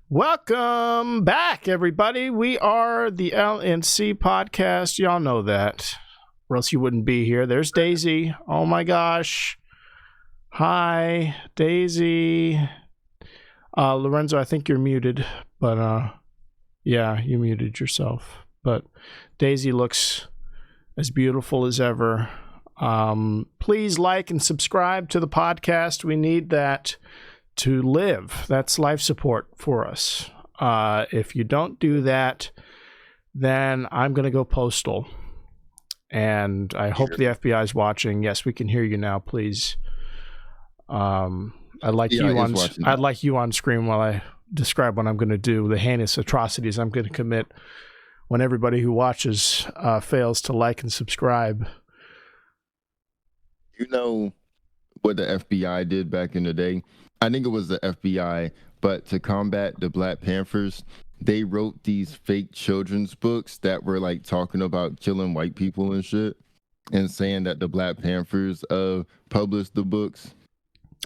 Welcome back, everybody. We are the L&C Podcast. Y'all know that, or else you wouldn't be here. There's Daisy. Oh my gosh. Hi, Daisy. Lorenzo, I think you're muted, but yeah, you muted yourself. But Daisy looks as beautiful as ever. Please like and subscribe to the podcast. We need that to live. That's life support for us. If you don't do that, then I'm going to go postal. And I hope the FBI is watching. Yes, we can hear you now, please. I'd like you on screen while I describe what I'm going to do, the heinous atrocities I'm going to commit when everybody who watches fails to like and subscribe. You know what the FBI did back in the day? I think it was the FBI, but to combat the Black Panthers, they wrote these fake children's books that were like talking about killing white people and shit, and saying that the Black Panthers published the books.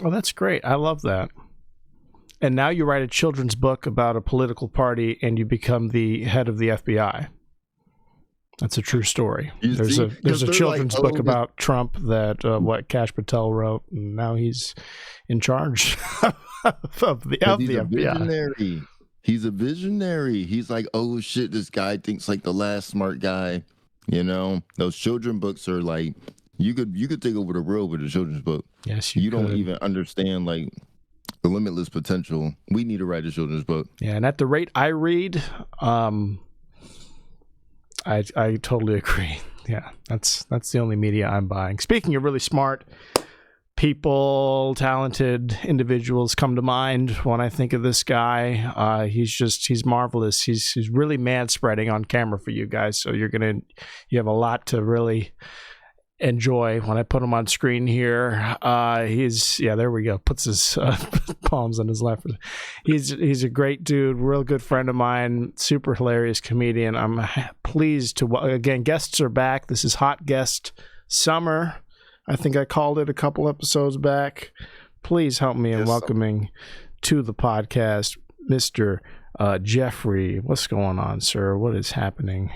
Oh, that's great. I love that. And now you write a children's book about a political party and you become the head of the FBI. That's a true story. There's a children's book about Trump that what Kash Patel wrote, and now he's in charge of the FBI. Visionary. He's a visionary. He's like, oh shit, this guy thinks like the last smart guy. You know, those children books are like, you could take over the world with a children's book. Yes, you don't even understand like the limitless potential. We need to write a children's book. Yeah, and at the rate I read, I totally agree. Yeah, that's the only media I'm buying. Speaking of really smart people, talented individuals come to mind when I think of this guy. He's marvelous. He's really mad spreading on camera for you guys. So you have a lot to really enjoy when I put him on screen here. There we go. Puts his palms on his lap. He's a great dude, real good friend of mine, super hilarious comedian. I'm pleased to, again, guests are back. This is Hot Guest Summer. I think I called it a couple episodes back. Please help me in welcoming to the podcast, Mr. Jeffrey. What's going on, sir? What is happening?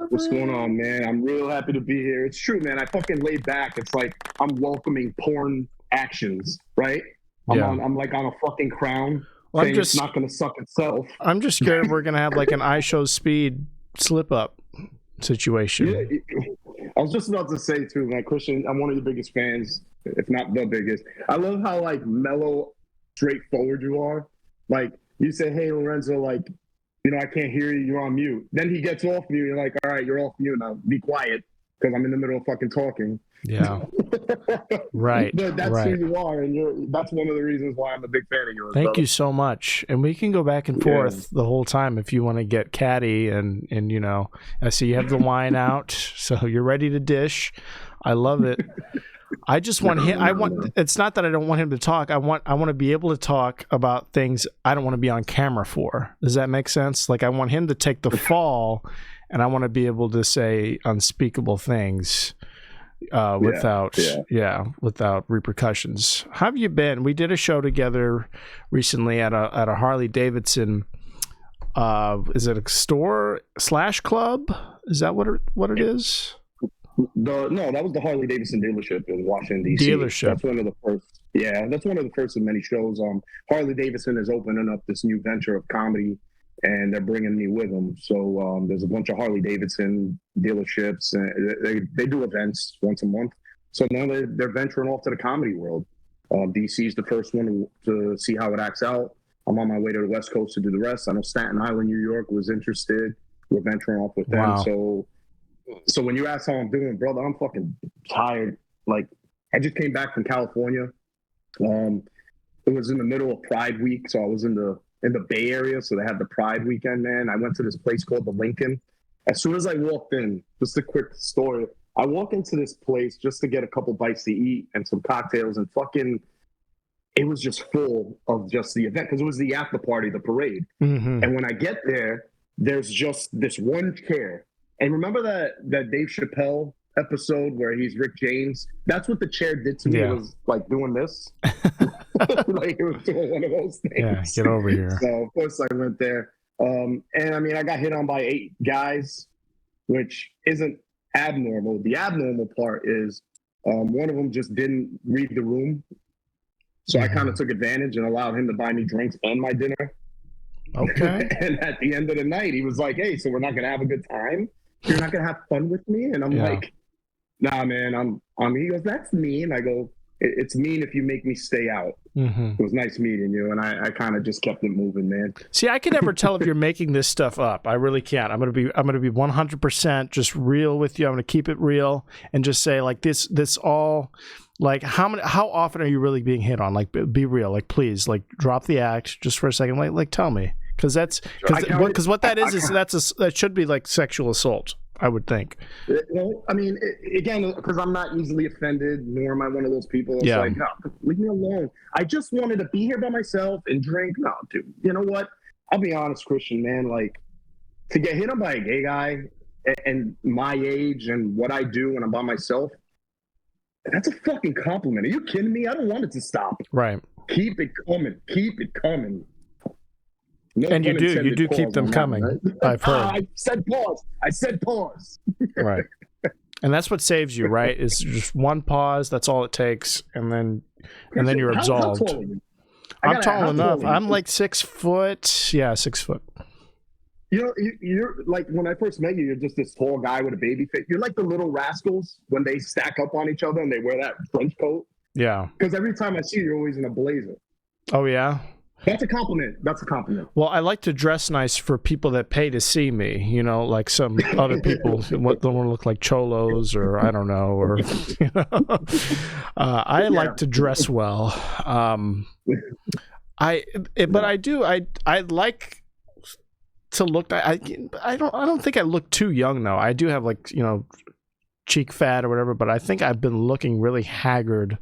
What's going on, man? I'm real happy to be here. It's true, man. I fucking laid back. It's like I'm welcoming porn actions, right? I'm like on a fucking crown. Well, it's not going to suck itself. I'm just scared we're going to have like an iShowSpeed slip-up situation. Yeah, I was just about to say, too, man, Christian, I'm one of your biggest fans, if not the biggest. I love how, like, mellow, straightforward you are. Like, you say, hey, Lorenzo, like, you know, I can't hear you, you're on mute. Then he gets off mute, you're like, all right, you're off mute now. Be quiet, because I'm in the middle of fucking talking. Yeah. Right. But that's who you are, and that's one of the reasons why I'm a big fan of yours. Thank you so much. And we can go back and forth the whole time if you want to get catty and you know, I see you have the wine out, so you're ready to dish. I love it. I just want him. It's not that I don't want him to talk. I want to be able to talk about things I don't want to be on camera for. Does that make sense? Like I want him to take the fall, and I want to be able to say unspeakable things without repercussions. How have you been? We did a show together recently at a Harley Davidson. Is it a store / club? Is that what it is? No, that was the Harley Davidson dealership in Washington, D.C. Dealership. That's one of the first. Yeah, that's one of the first of many shows. Harley Davidson is opening up this new venture of comedy, and they're bringing me with them. So there's a bunch of Harley Davidson dealerships, and they do events once a month. So now they're venturing off to the comedy world. D.C. is the first one to see how it acts out. I'm on my way to the West Coast to do the rest. I know Staten Island, New York was interested. We're venturing off with them. Wow. So when you ask how I'm doing, brother, I'm fucking tired. Like, I just came back from California. It was in the middle of Pride Week, so I was in the Bay Area, so they had the Pride weekend, man. I went to this place called the Lincoln. As soon as I walked in, just a quick story, I walk into this place just to get a couple bites to eat and some cocktails, and fucking, it was just full of just the event, because it was the after party, the parade. Mm-hmm. And when I get there, there's just this one chair. And remember that Dave Chappelle episode where he's Rick James. That's what the chair did to me. Yeah. It was like doing this. Like it was doing one of those things. Yeah, get over here. So of course I went there. And I mean, I got hit on by 8 guys, which isn't abnormal. The abnormal part is one of them just didn't read the room. So I kind of took advantage and allowed him to buy me drinks and my dinner. Okay. And at the end of the night, he was like, hey, so we're not going to have a good time? You're not going to have fun with me? And I'm like, nah, man, he goes, that's mean. I go, it's mean if you make me stay out. It was nice meeting you. And I kind of just kept it moving, man. See, I can never tell if you're making this stuff up. I really can't. I'm gonna be 100% just real with you. I'm gonna keep it real and just say like this all, like how often are you really being hit on? Like be real. Like please, like drop the act just for a second. Like tell me, because what that is that should be like sexual assault, I would think. Well, I mean, again, because I'm not easily offended, nor am I one of those people that's like, no, leave me alone. I just wanted to be here by myself and drink. No, dude, you know what? I'll be honest, Christian, man. Like, to get hit on by a gay guy and my age and what I do when I'm by myself, that's a fucking compliment. Are you kidding me? I don't want it to stop. Right. Keep it coming. Keep it coming. No and you do keep them coming. Right? I've heard. I said pause. Right. And that's what saves you, right? Is just one pause. That's all it takes, and then you're absolved. How tall are you? I'm tall enough. I'm like 6 foot. Yeah, 6 foot. You know, you're like, when I first met you, you're just this tall guy with a baby face. You're like the Little Rascals when they stack up on each other and they wear that trench coat. Yeah. Because every time I see you, you're always in a blazer. Oh, yeah? That's a compliment. Well, I like to dress nice for people that pay to see me, you know, like some other people don't want to look like cholos or I don't know, or, you know, I like to dress well. I like to look, I don't think I look too young though. I do have like, you know, cheek fat or whatever, but I think I've been looking really haggard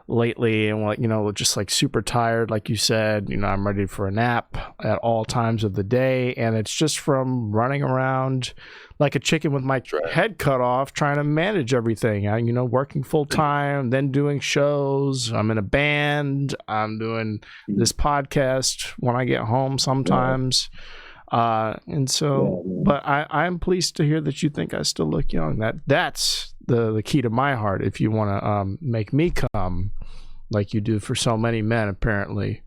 lately and like, you know, just like super tired, like you said. You know, I'm ready for a nap at all times of the day, and it's just from running around like a chicken with my head cut off trying to manage everything. You know, working full time, then doing shows. I'm in a band. I'm doing this podcast when I get home sometimes. And so, but I'm pleased to hear that you think I still look young. That's the key to my heart. If you want to make me come like you do for so many men, apparently.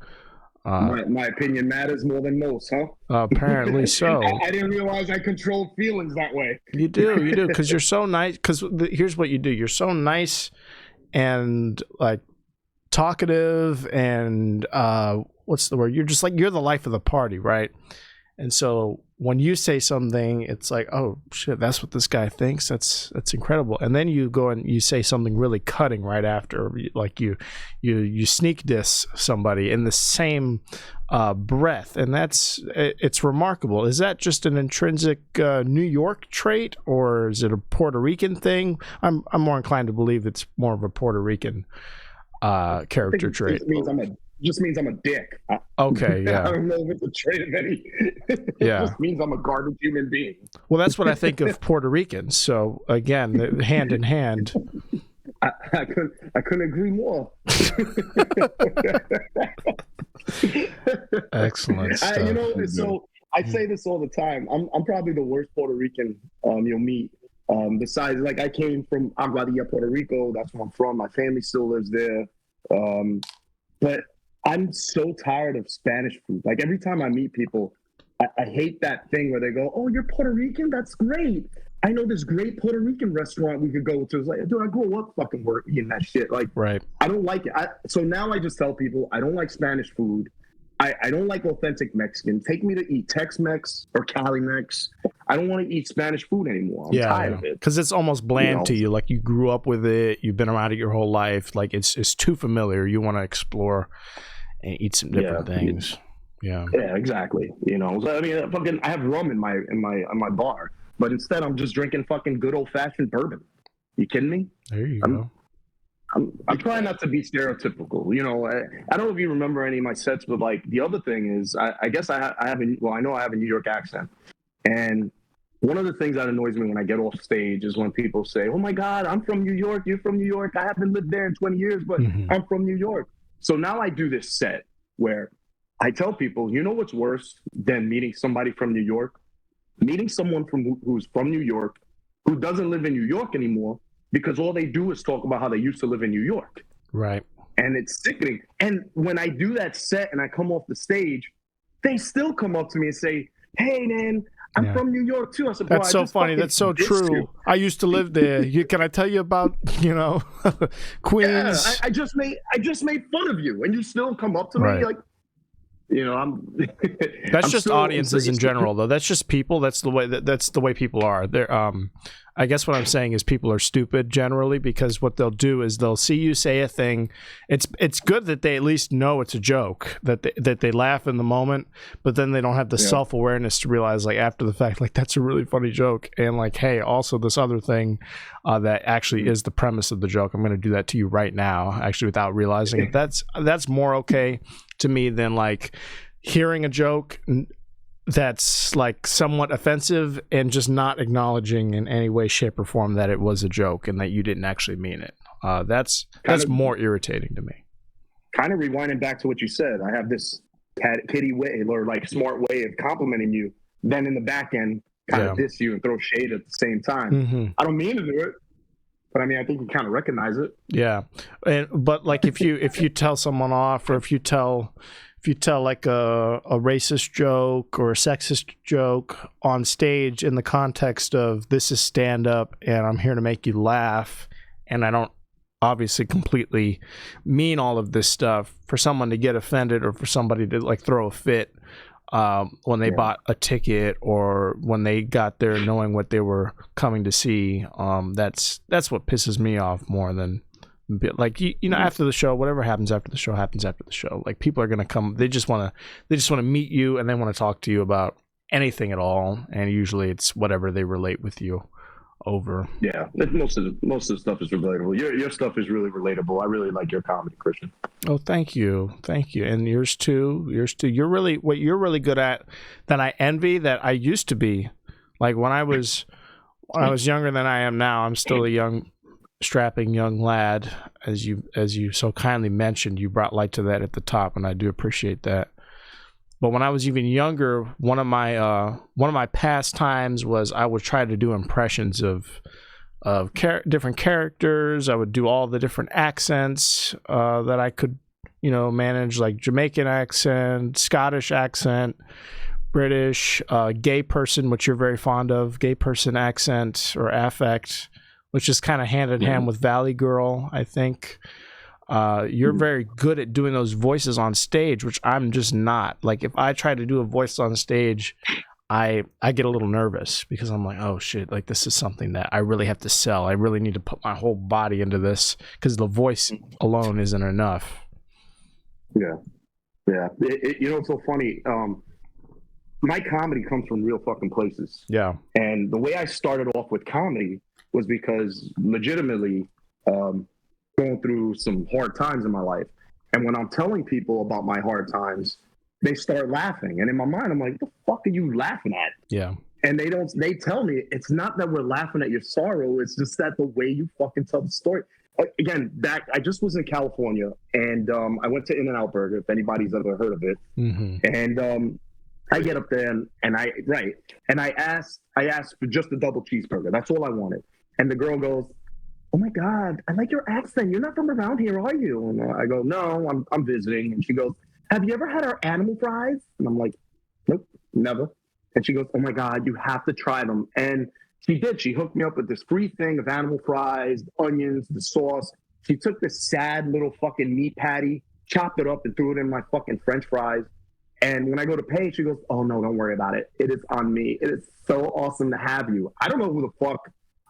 My opinion matters more than most, huh? Apparently so. I didn't realize I controlled feelings that way. You do, because you're so nice. Because here's what you do: you're so nice and like talkative, and what's the word? You're just like, you're the life of the party, right? And so when you say something, it's like, oh shit, that's what this guy thinks. That's incredible. And then you go and you say something really cutting right after, like you sneak diss somebody in the same breath, and it's remarkable. Is that just an intrinsic New York trait, or is it a Puerto Rican thing? I'm more inclined to believe it's more of a Puerto Rican character trait. Just means I'm a dick. Okay, yeah. I don't know if it's a trait of any. It just means I'm a garbage human being. Well, that's what I think of Puerto Ricans. So again, hand in hand. I couldn't agree more. Excellent stuff. So I say this all the time. I'm probably the worst Puerto Rican you'll meet. Besides, like, I came from Aguadilla, Puerto Rico. That's where I'm from. My family still lives there. But I'm so tired of Spanish food. Like, every time I meet people, I hate that thing where they go, oh, you're Puerto Rican? That's great. I know this great Puerto Rican restaurant we could go to. It's like, dude, I grew up fucking eating that shit. Like, right. I don't like it. So now I just tell people I don't like Spanish food. I don't like authentic Mexican. Take me to eat Tex-Mex or Cali-Mex. I don't want to eat Spanish food anymore. I'm tired of it. Because it's almost bland to you. Like, you grew up with it. You've been around it your whole life. Like, it's too familiar. You want to explore and eat some different things. Yeah, exactly. You know, I mean, I have rum in my bar, but instead I'm just drinking fucking good old fashioned bourbon. You kidding me? There you go. I'm trying not to be stereotypical. You know, I don't know if you remember any of my sets, but like, the other thing is, I guess I know I have a New York accent, and one of the things that annoys me when I get off stage is when people say, oh my God, I'm from New York. You're from New York. I haven't lived there in 20 years, but I'm from New York. So now I do this set where I tell people, you know what's worse than meeting somebody from New York? Meeting someone who's from New York, who doesn't live in New York anymore, because all they do is talk about how they used to live in New York. Right. And it's sickening. And when I do that set and I come off the stage, they still come up to me and say, hey, man, I'm from New York too. I said, that's so funny. That's so true. You. I used to live there. Can I tell you about, Queens? Yeah, I just made fun of you, and you still come up to me like, That's just audiences in general, though. That's just people. That's the way people are. They're I guess what I'm saying is people are stupid generally, because what they'll do is they'll see you say a thing. It's good that they at least know it's a joke, that they laugh in the moment, but then they don't have the self-awareness to realize, like, after the fact, like, that's a really funny joke, and like, hey, also this other thing that actually is the premise of the joke. I'm going to do that to you right now, actually, without realizing it. That's more okay to me than like hearing a joke that's like somewhat offensive and just not acknowledging in any way, shape, or form that it was a joke and that you didn't actually mean it. That's more irritating to me. Kind of rewinding back to what you said, I have this kitty way or like smart way of complimenting you, then in the back end kind of diss you and throw shade at the same time. Mm-hmm. I don't mean to do it, but I mean, I think you kind of recognize it. Yeah, but like if you tell someone off, or if you tell like a racist joke or a sexist joke on stage in the context of this is stand up and I'm here to make you laugh, and I don't obviously completely mean all of this stuff, for someone to get offended or for somebody to like throw a fit when they bought a ticket or when they got there knowing what they were coming to see, that's what pisses me off more than, like, after the show, whatever happens after the show happens after the show. Like, people are gonna come, they just want to meet you, and they want to talk to you about anything at all, and usually it's whatever they relate with you over. Yeah, most of the stuff is relatable. Your stuff is really relatable. I really like your comedy, Christian. Oh, thank you, and yours too. You're really good at that. I envy that I used to be. Like when I was younger than I am now. I'm still a young, strapping young lad, as you so kindly mentioned. You brought light to that at the top, and I do appreciate that. But when I was even younger, one of my pastimes was I would try to do impressions of different characters. I would do all the different accents that I could, manage, like Jamaican accent, Scottish accent, British, gay person, which you're very fond of, gay person accent or affect, which is kind of hand in hand with Valley Girl, I think. You're very good at doing those voices on stage, which I'm just not. Like, if I try to do a voice on stage, I get a little nervous because I'm like, oh shit, like this is something that I really have to sell. I really need to put my whole body into this because the voice alone isn't enough. Yeah. It's so funny. My comedy comes from real fucking places. Yeah. And the way I started off with comedy was because legitimately going through some hard times in my life. And when I'm telling people about my hard times, they start laughing. And in my mind, I'm like, what the fuck are you laughing at? Yeah. And they tell me it's not that we're laughing at your sorrow. It's just that the way you fucking tell the story. Again, I just was in California, and I went to In-N-Out Burger, if anybody's ever heard of it. Mm-hmm. And I get up there and I asked for just a double cheeseburger. That's all I wanted. And the girl goes, oh my God, I like your accent. You're not from around here, are you? And I go, no, I'm visiting. And she goes, have you ever had our animal fries? And I'm like, nope, never. And she goes, oh my God, you have to try them. And she did. She hooked me up with this free thing of animal fries, the onions, the sauce. She took this sad little fucking meat patty, chopped it up and threw it in my fucking French fries. And when I go to pay, she goes, oh no, don't worry about it. It is on me. It is so awesome to have you. I don't know who the fuck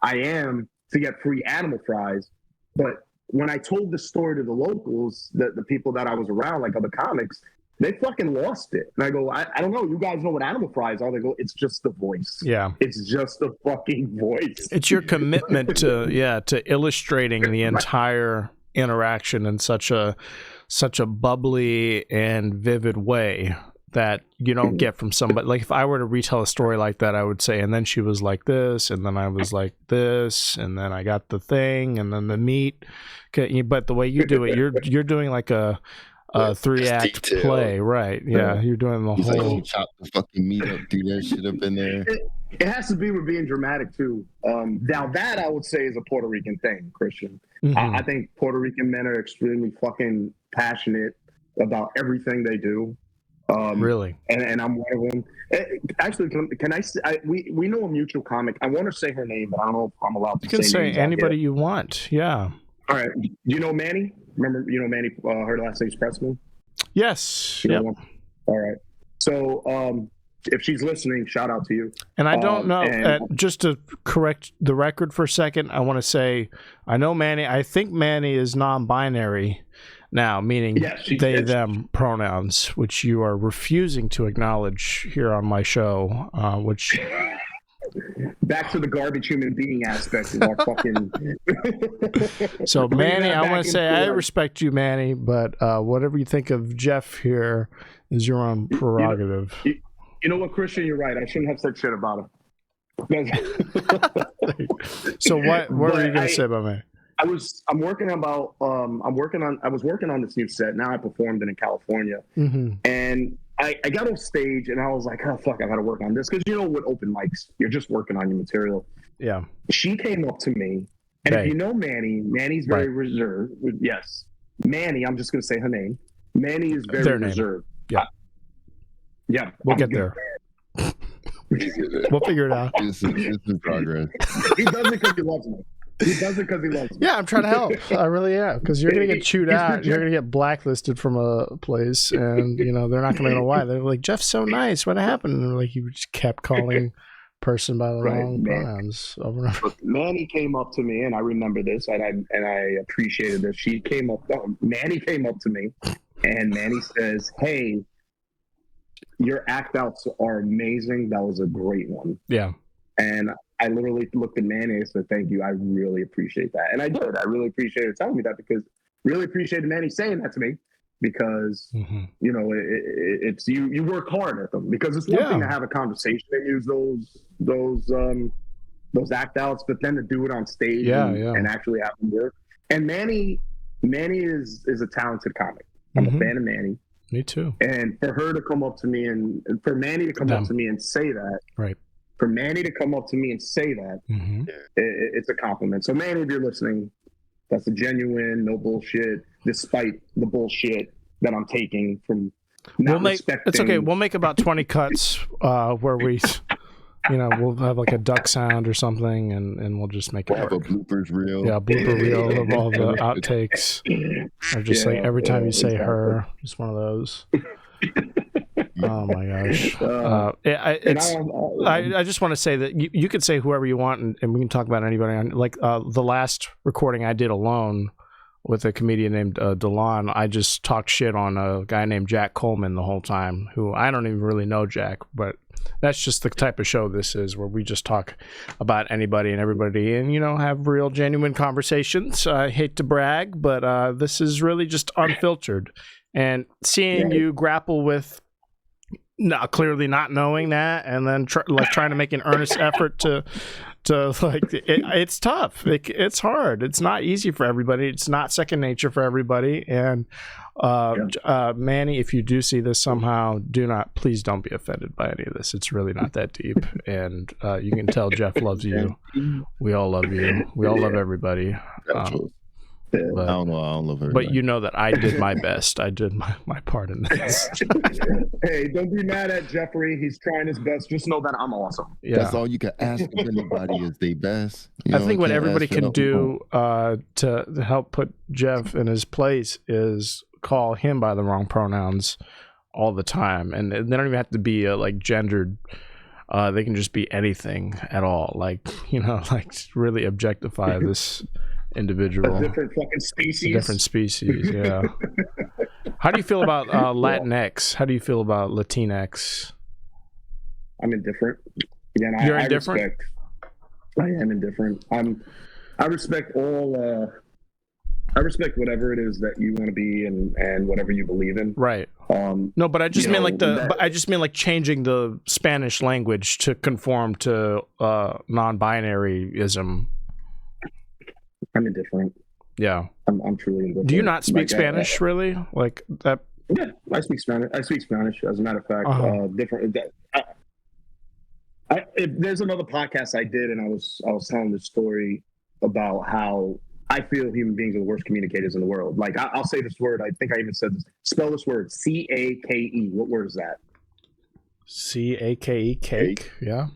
I am to get free animal fries. But when I told the story to the locals, the people that I was around, like other comics, they fucking lost it. And I go, I don't know. You guys know what animal fries are? They go, it's just the voice. Yeah. It's just the fucking voice. It's your commitment to illustrating the entire interaction in such a bubbly and vivid way that you don't get from somebody. Like if I were to retell a story like that, I would say, and then she was like this, and then I was like this, and then I got the thing, and then the meat. Okay, but the way you do it, you're doing like a 3-act play, right? Yeah, you're doing the He's whole. Like, chop the fucking meat up, do that shit up in there. It has to be with being dramatic too. Now that I would say is a Puerto Rican thing, Christian. I think Puerto Rican men are extremely fucking passionate about everything they do. Really? And I'm one of them. Actually, can I we know a mutual comic. I want to say her name, but I don't know if I'm allowed to say. You can say names anybody you want. Yeah. All right. You know Manny? Remember, Manny, her last name's Pressman? Yes. Yeah. Yep. All right. So if she's listening, shout out to you. And I don't know, just to correct the record for a second, I want to say, I know Manny, I think Manny is non-binary now, meaning they, them pronouns, which you are refusing to acknowledge here on my show, which... Back to the garbage human being aspect of our fucking... So, Manny, I want to say I respect you, Manny, but whatever you think of Jeff here is your own prerogative. You know what, Christian? You're right. I shouldn't have said shit about him. So what are you going to say about me? I was working on this new set. Now I performed it in California. And I got off stage and I was like, oh, fuck, I got to work on this. Because with open mics, you're just working on your material. Yeah. She came up to me. And if you know Manny's very reserved. Yes. Manny, I'm just going to say her name. Manny is very reserved. Yeah. Yeah. We'll get there. We'll figure it out. This is progress. He does it because he loves me. Yeah, I'm trying to help. I really am. Because you're going to get chewed out. You're going to get blacklisted from a place. And, they're not going to know why. They're like, Jeff's so nice. What happened? And they're like, you just kept calling person by the wrong pronouns over and over. Manny came up to me, and I remember this, and I appreciated this. Manny came up to me, and Manny says, hey, your act outs are amazing. That was a great one. Yeah. And I literally looked at Manny and said, thank you. I really appreciate that. And I did. I really appreciated telling me that, because really appreciated Manny saying that to me, because, it's you work hard at them, because it's one thing to have a conversation and use those act outs, but then to do it on stage and actually have them work. And Manny is a talented comic. I'm a fan of Manny. Me too. And for her to come up to me and for Manny to come up to me and say that, right. For Manny to come up to me and say that, it's a compliment. So Manny, if you're listening, that's a genuine, no bullshit, despite the bullshit that I'm taking from not respecting. It's okay. We'll make about 20 cuts where we, we'll have like a duck sound or something, and we'll just make it work. Have a bloopers reel. Yeah, blooper reel of all the outtakes. Or just like every time you say her, just one of those. Oh my gosh! I just want to say that you could say whoever you want, and we can talk about anybody. Like the last recording I did alone with a comedian named Delon, I just talked shit on a guy named Jack Coleman the whole time, who I don't even really know Jack, but that's just the type of show this is, where we just talk about anybody and everybody, and have real, genuine conversations. I hate to brag, but this is really just unfiltered, and seeing you grapple with. No, clearly not knowing that, and then trying to make an earnest effort to it's tough. It's hard. It's not easy for everybody. It's not second nature for everybody. And Manny, if you do see this somehow, please don't be offended by any of this. It's really not that deep, and you can tell Jeff loves you. We all love you. We all love everybody. But, I don't love her. But that I did my best. I did my part in this. Hey, don't be mad at Jeffrey. He's trying his best. Just know that I'm awesome. Yeah. That's all you can ask of anybody is their best. I think what everybody can do to help put Jeff in his place is call him by the wrong pronouns all the time. And they don't even have to be gendered. They can just be anything at all. Really objectify this individual. A different fucking species. Different species, yeah. How do you feel about Latinx? How do you feel about Latinx? I'm indifferent. Again, You're indifferent? I am indifferent. I respect all I respect whatever it is that you want to be and whatever you believe in. Right. No, but I just mean like changing the Spanish language to conform to non-binaryism. I'm indifferent. Yeah. I'm truly indifferent. Do you not speak Spanish really? Like that? Yeah, I speak Spanish. As a matter of fact, different. There's another podcast I did, and I was telling this story about how I feel human beings are the worst communicators in the world. Like, I'll say this word. I think I even said this. Spell this word. C-A-K-E. What word is that? C-A-K-E. Cake. Yeah.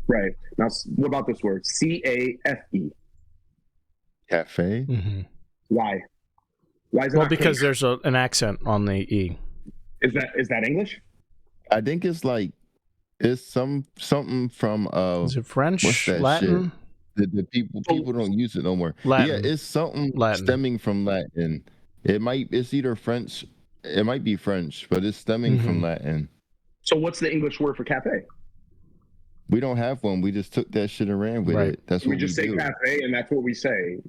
Right. Now, what about this word? C-A-F-E. Cafe. Mm-hmm. Why? Why is it? Well, because there's an accent on the E. Is that English? I think it's like something from Is it French? What's that Latin? Shit? The people don't use it no more. Latin. Yeah, it's something Latin. stemming from Latin. It's either French. It might be French, but it's stemming from Latin. So what's the English word for cafe? We don't have one. We just took that shit and ran with it. That's what we just say do. Cafe, and that's what we say.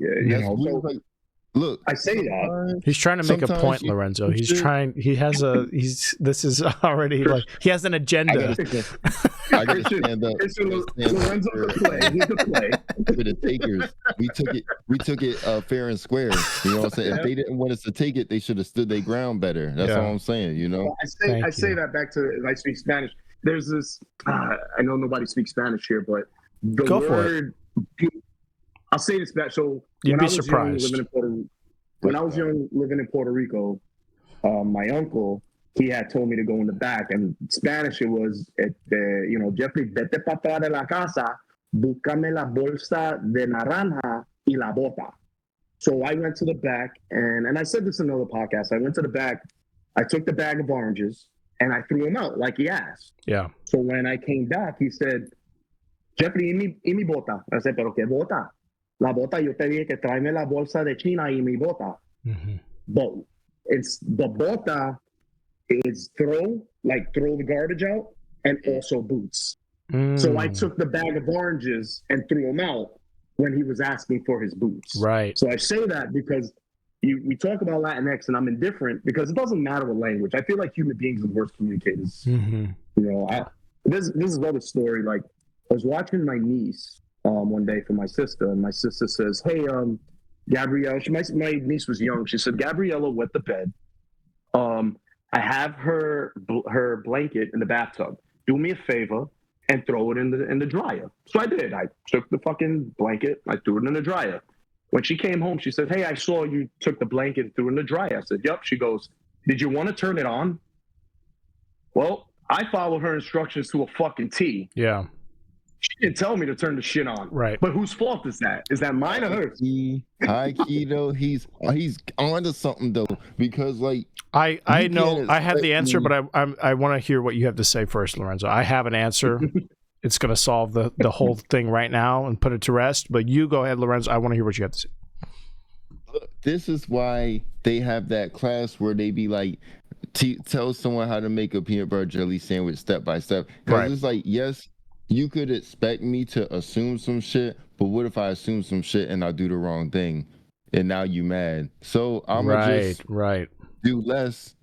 Look, I say that. He's trying to make a point, Lorenzo. This is already like, he has an agenda. I gotta stand up. Lorenzo could play. He could play. For the takers. We took it fair and square. You know what I'm saying? If they didn't want us to take it, they should have stood their ground better. That's all I'm saying, you know? Well, I say that back to, I speak Spanish. There's this, I know nobody speaks Spanish here, but the word, I'll say this back. So you'd be surprised. When I was young, living in Puerto Rico, my uncle, he had told me to go in the back, and in Spanish it was, Jeffrey, vete para atrás de la casa, búscame la bolsa de naranja y la bota. So I went to the back, and I said this in another podcast. I went to the back, I took the bag of oranges, and I threw them out like he asked. Yeah. So when I came back, he said, Jeffrey, y mi bota. I said, pero qué bota? La bota, yo te dije que tráeme la bolsa de China y mi bota. Mm-hmm. But it's the bota is throw the garbage out, and also boots. So I took the bag of oranges and threw them out when he was asking for his boots. Right. So I say that because we talk about Latinx, and I'm indifferent because it doesn't matter what language. I feel like human beings are the worst communicators. Mm-hmm. You know, this is another story. Like, I was watching my niece one day for my sister, and my sister says, "Hey, Gabrielle," my niece was young. She said, "Gabriella wet the bed. I have her blanket in the bathtub. Do me a favor and throw it in the dryer." So I did. I took the fucking blanket, I threw it in the dryer. When she came home, she said, "Hey, I saw you took the blanket and threw it in the dryer." I said, "Yep." She goes, "Did you want to turn it on?" Well, I followed her instructions to a fucking T. Yeah. She didn't tell me to turn the shit on. Right. But whose fault is that? Is that mine or hers? High key though, he's onto something though, because like I know I have the answer, but I want to hear what you have to say first, Lorenzo. I have an answer. It's going to solve the whole thing right now and put it to rest. But you go ahead, Lorenzo. I want to hear what you have to say. This is why they have that class where they be like, tell someone how to make a peanut butter jelly sandwich step by step. Because it's like, yes, you could expect me to assume some shit, but what if I assume some shit and I do the wrong thing, and now you mad? So I'm gonna just do less.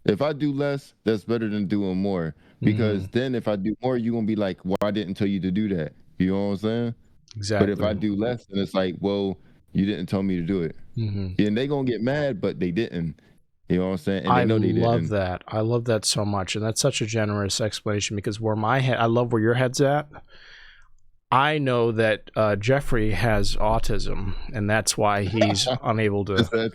If I do less, that's better than doing more. Because then if I do more, you're gonna be like, "Well, I didn't tell you to do that." You know what I'm saying? Exactly. But if I do less, then it's like, "Well, you didn't tell me to do it." And they gonna get mad, but they didn't. You know what I'm saying? And I they know they love that. I love that so much, and that's such a generous explanation, because I love where your head's at. I know that Jeffrey has autism, and that's why he's unable to.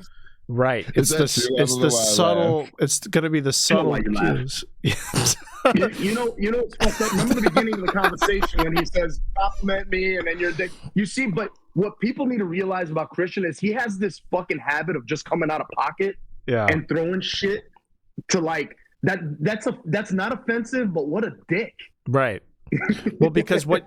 Right. It's the subtle. It's going to be the subtle cues. you know, it's fucked up. Remember the beginning of the conversation when he says, "Compliment me," and then you're dick. You see, but what people need to realize about Christian is he has this fucking habit of just coming out of pocket. Yeah. And throwing shit to like that. That's not offensive, but what a dick. Right. Well, because when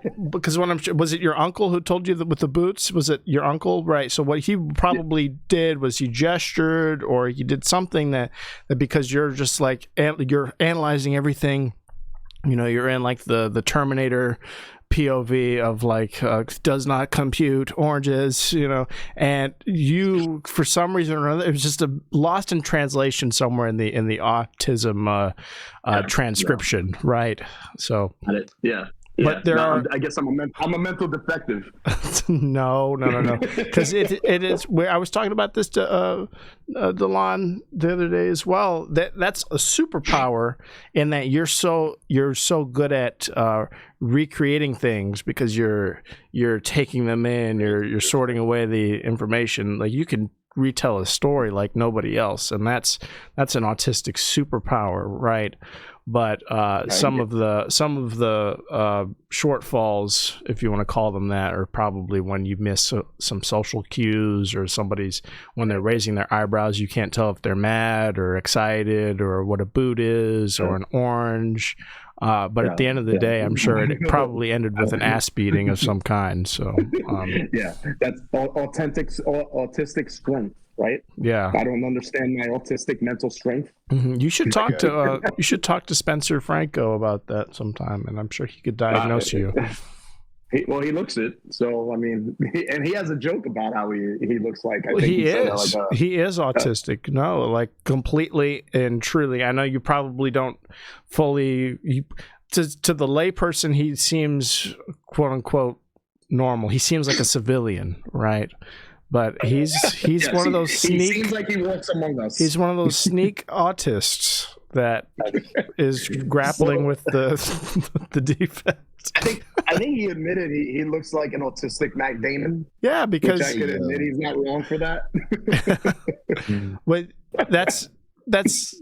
was it your uncle who told you that with the boots? Was it your uncle? Right. So what he probably did was he gestured, or he did something that because you're just like, you're analyzing everything. You know, you're in like the Terminator POV of like does not compute oranges, and you for some reason or another it was just lost in translation somewhere in the autism transcription, right? So yeah. But I guess I'm a mental defective. No. Because it is. I was talking about this to Delon the other day as well. That's a superpower in that you're so good at recreating things because you're taking them in. You're sorting away the information. Like you can retell a story like nobody else, and that's an autistic superpower, right? But some of the shortfalls, if you want to call them that, are probably when you miss some social cues, or when they're raising their eyebrows, you can't tell if they're mad or excited or what a boot is or an orange. But at the end of the day, I'm sure it probably ended with an ass beating of some kind. So that's autistic strength. Right? Yeah. I don't understand my autistic mental strength. Mm-hmm. You should talk to Spencer Franco about that sometime, and I'm sure he could diagnose you. He looks it. So I mean, and he has a joke about how he looks like. He is autistic. No, like completely and truly. I know you probably don't fully. To the layperson, he seems quote unquote normal. He seems like a civilian, right? But he's one of those sneak. He seems like he walks among us. He's one of those sneak autists that is grappling with the defect. I think he admitted he looks like an autistic Matt Damon. Yeah, because I could admit he's not wrong for that. But that's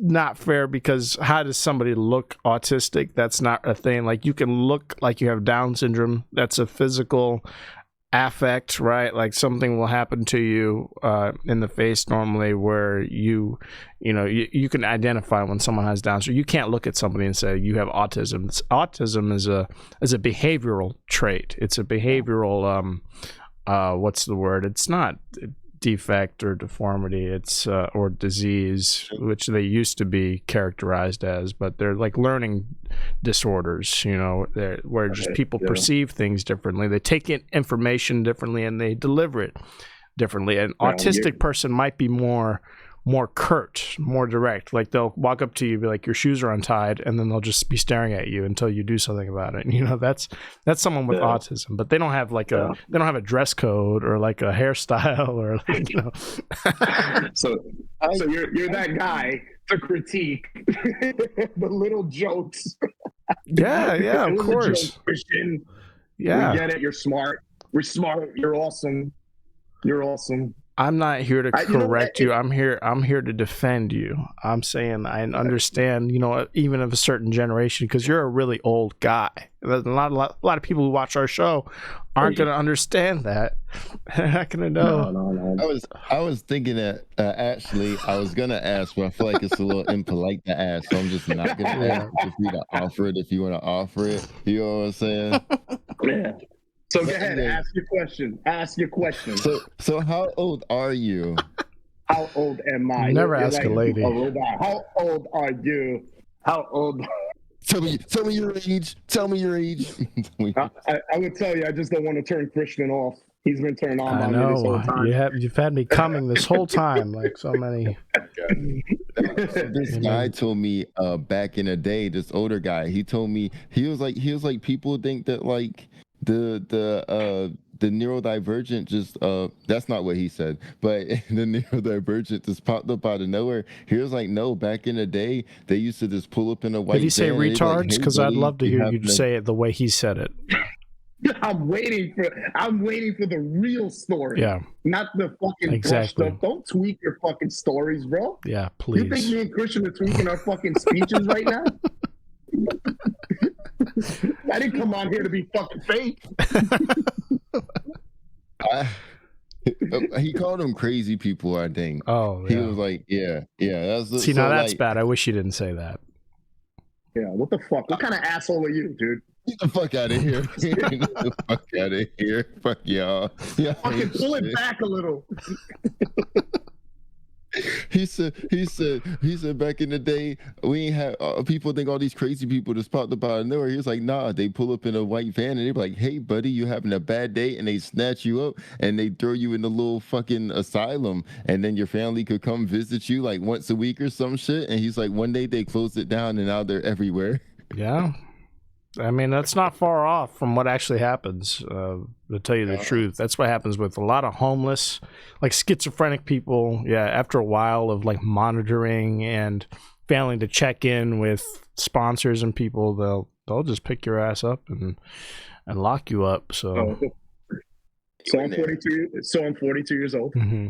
not fair, because how does somebody look autistic? That's not a thing. Like you can look like you have Down syndrome. That's a physical affect, right? Like something will happen to you in the face normally where you can identify when someone has Down syndrome. You can't look at somebody and say you have autism. Autism is a behavioral trait. It's a behavioral what's the word? It's not defect or deformity. It's or disease, which they used to be characterized as, but they're like learning disorders, where just people perceive things differently. They take in information differently and they deliver it differently. An autistic person might be more curt, more direct. Like they'll walk up to you, be like, your shoes are untied, and then they'll just be staring at you until you do something about it. And, that's someone with autism, but they don't have they don't have a dress code or like a hairstyle or So you're that guy to critique the little jokes. Yeah, of course. Joke, Christian. Yeah, we get it. You're smart. We're smart. You're awesome. You're awesome. I'm not here to correct you. I'm here to defend you. I'm saying I understand, even of a certain generation, because you're a really old guy. There's a lot of people who watch our show aren't going to understand that. They're not going to know. No. I was thinking that actually I was going to ask, but I feel like it's a little impolite to ask, so I'm just not going to ask if you to offer it. If you want to offer it, you know what I'm saying? Yeah. So go ahead, ask your question. So how old are you? How old am I? Never ask a lady. How old are you? How old? Tell me your age. Tell me your age. I would tell you, I just don't want to turn Christian off. He's been turned on by me this whole time. You've had me coming this whole time, like so many. This guy told me back in the day, this older guy, he told me he was like people think that like the neurodivergent just that's not what he said, but the neurodivergent just popped up out of nowhere. He was like, no, back in the day they used to just pull up in a white van. Did he say retards? Because I'd love to hear you say it the way he said it. I'm waiting for the real story. Yeah. Not the fucking exactly. stuff. Don't tweak your fucking stories, bro. Yeah, please. You think me and Christian are tweaking our fucking speeches right now? I didn't come on here to be fucking fake. He called them crazy people, I think. Oh, yeah. He was like, yeah. See, now that's bad. I wish you didn't say that. Yeah, what the fuck? What kind of asshole are you, dude? Get the fuck out of here. Get the fuck out of here. Fuck y'all. Fucking pull it back a little. He said back in the day, we ain't have people think all these crazy people just popped up out of nowhere. He was like, nah, they pull up in a white van and they be like, hey, buddy, you having a bad day? And they snatch you up and they throw you in the little fucking asylum. And then your family could come visit you like once a week or some shit. And he's like, one day they closed it down and now they're everywhere. Yeah. I mean, that's not far off from what actually happens, to tell you the truth. That's what happens with a lot of homeless, like schizophrenic people. Yeah, after a while of like monitoring and failing to check in with sponsors and people, they'll just pick your ass up and lock you up. So. So I'm 42. So I'm 42 years old. Mm-hmm.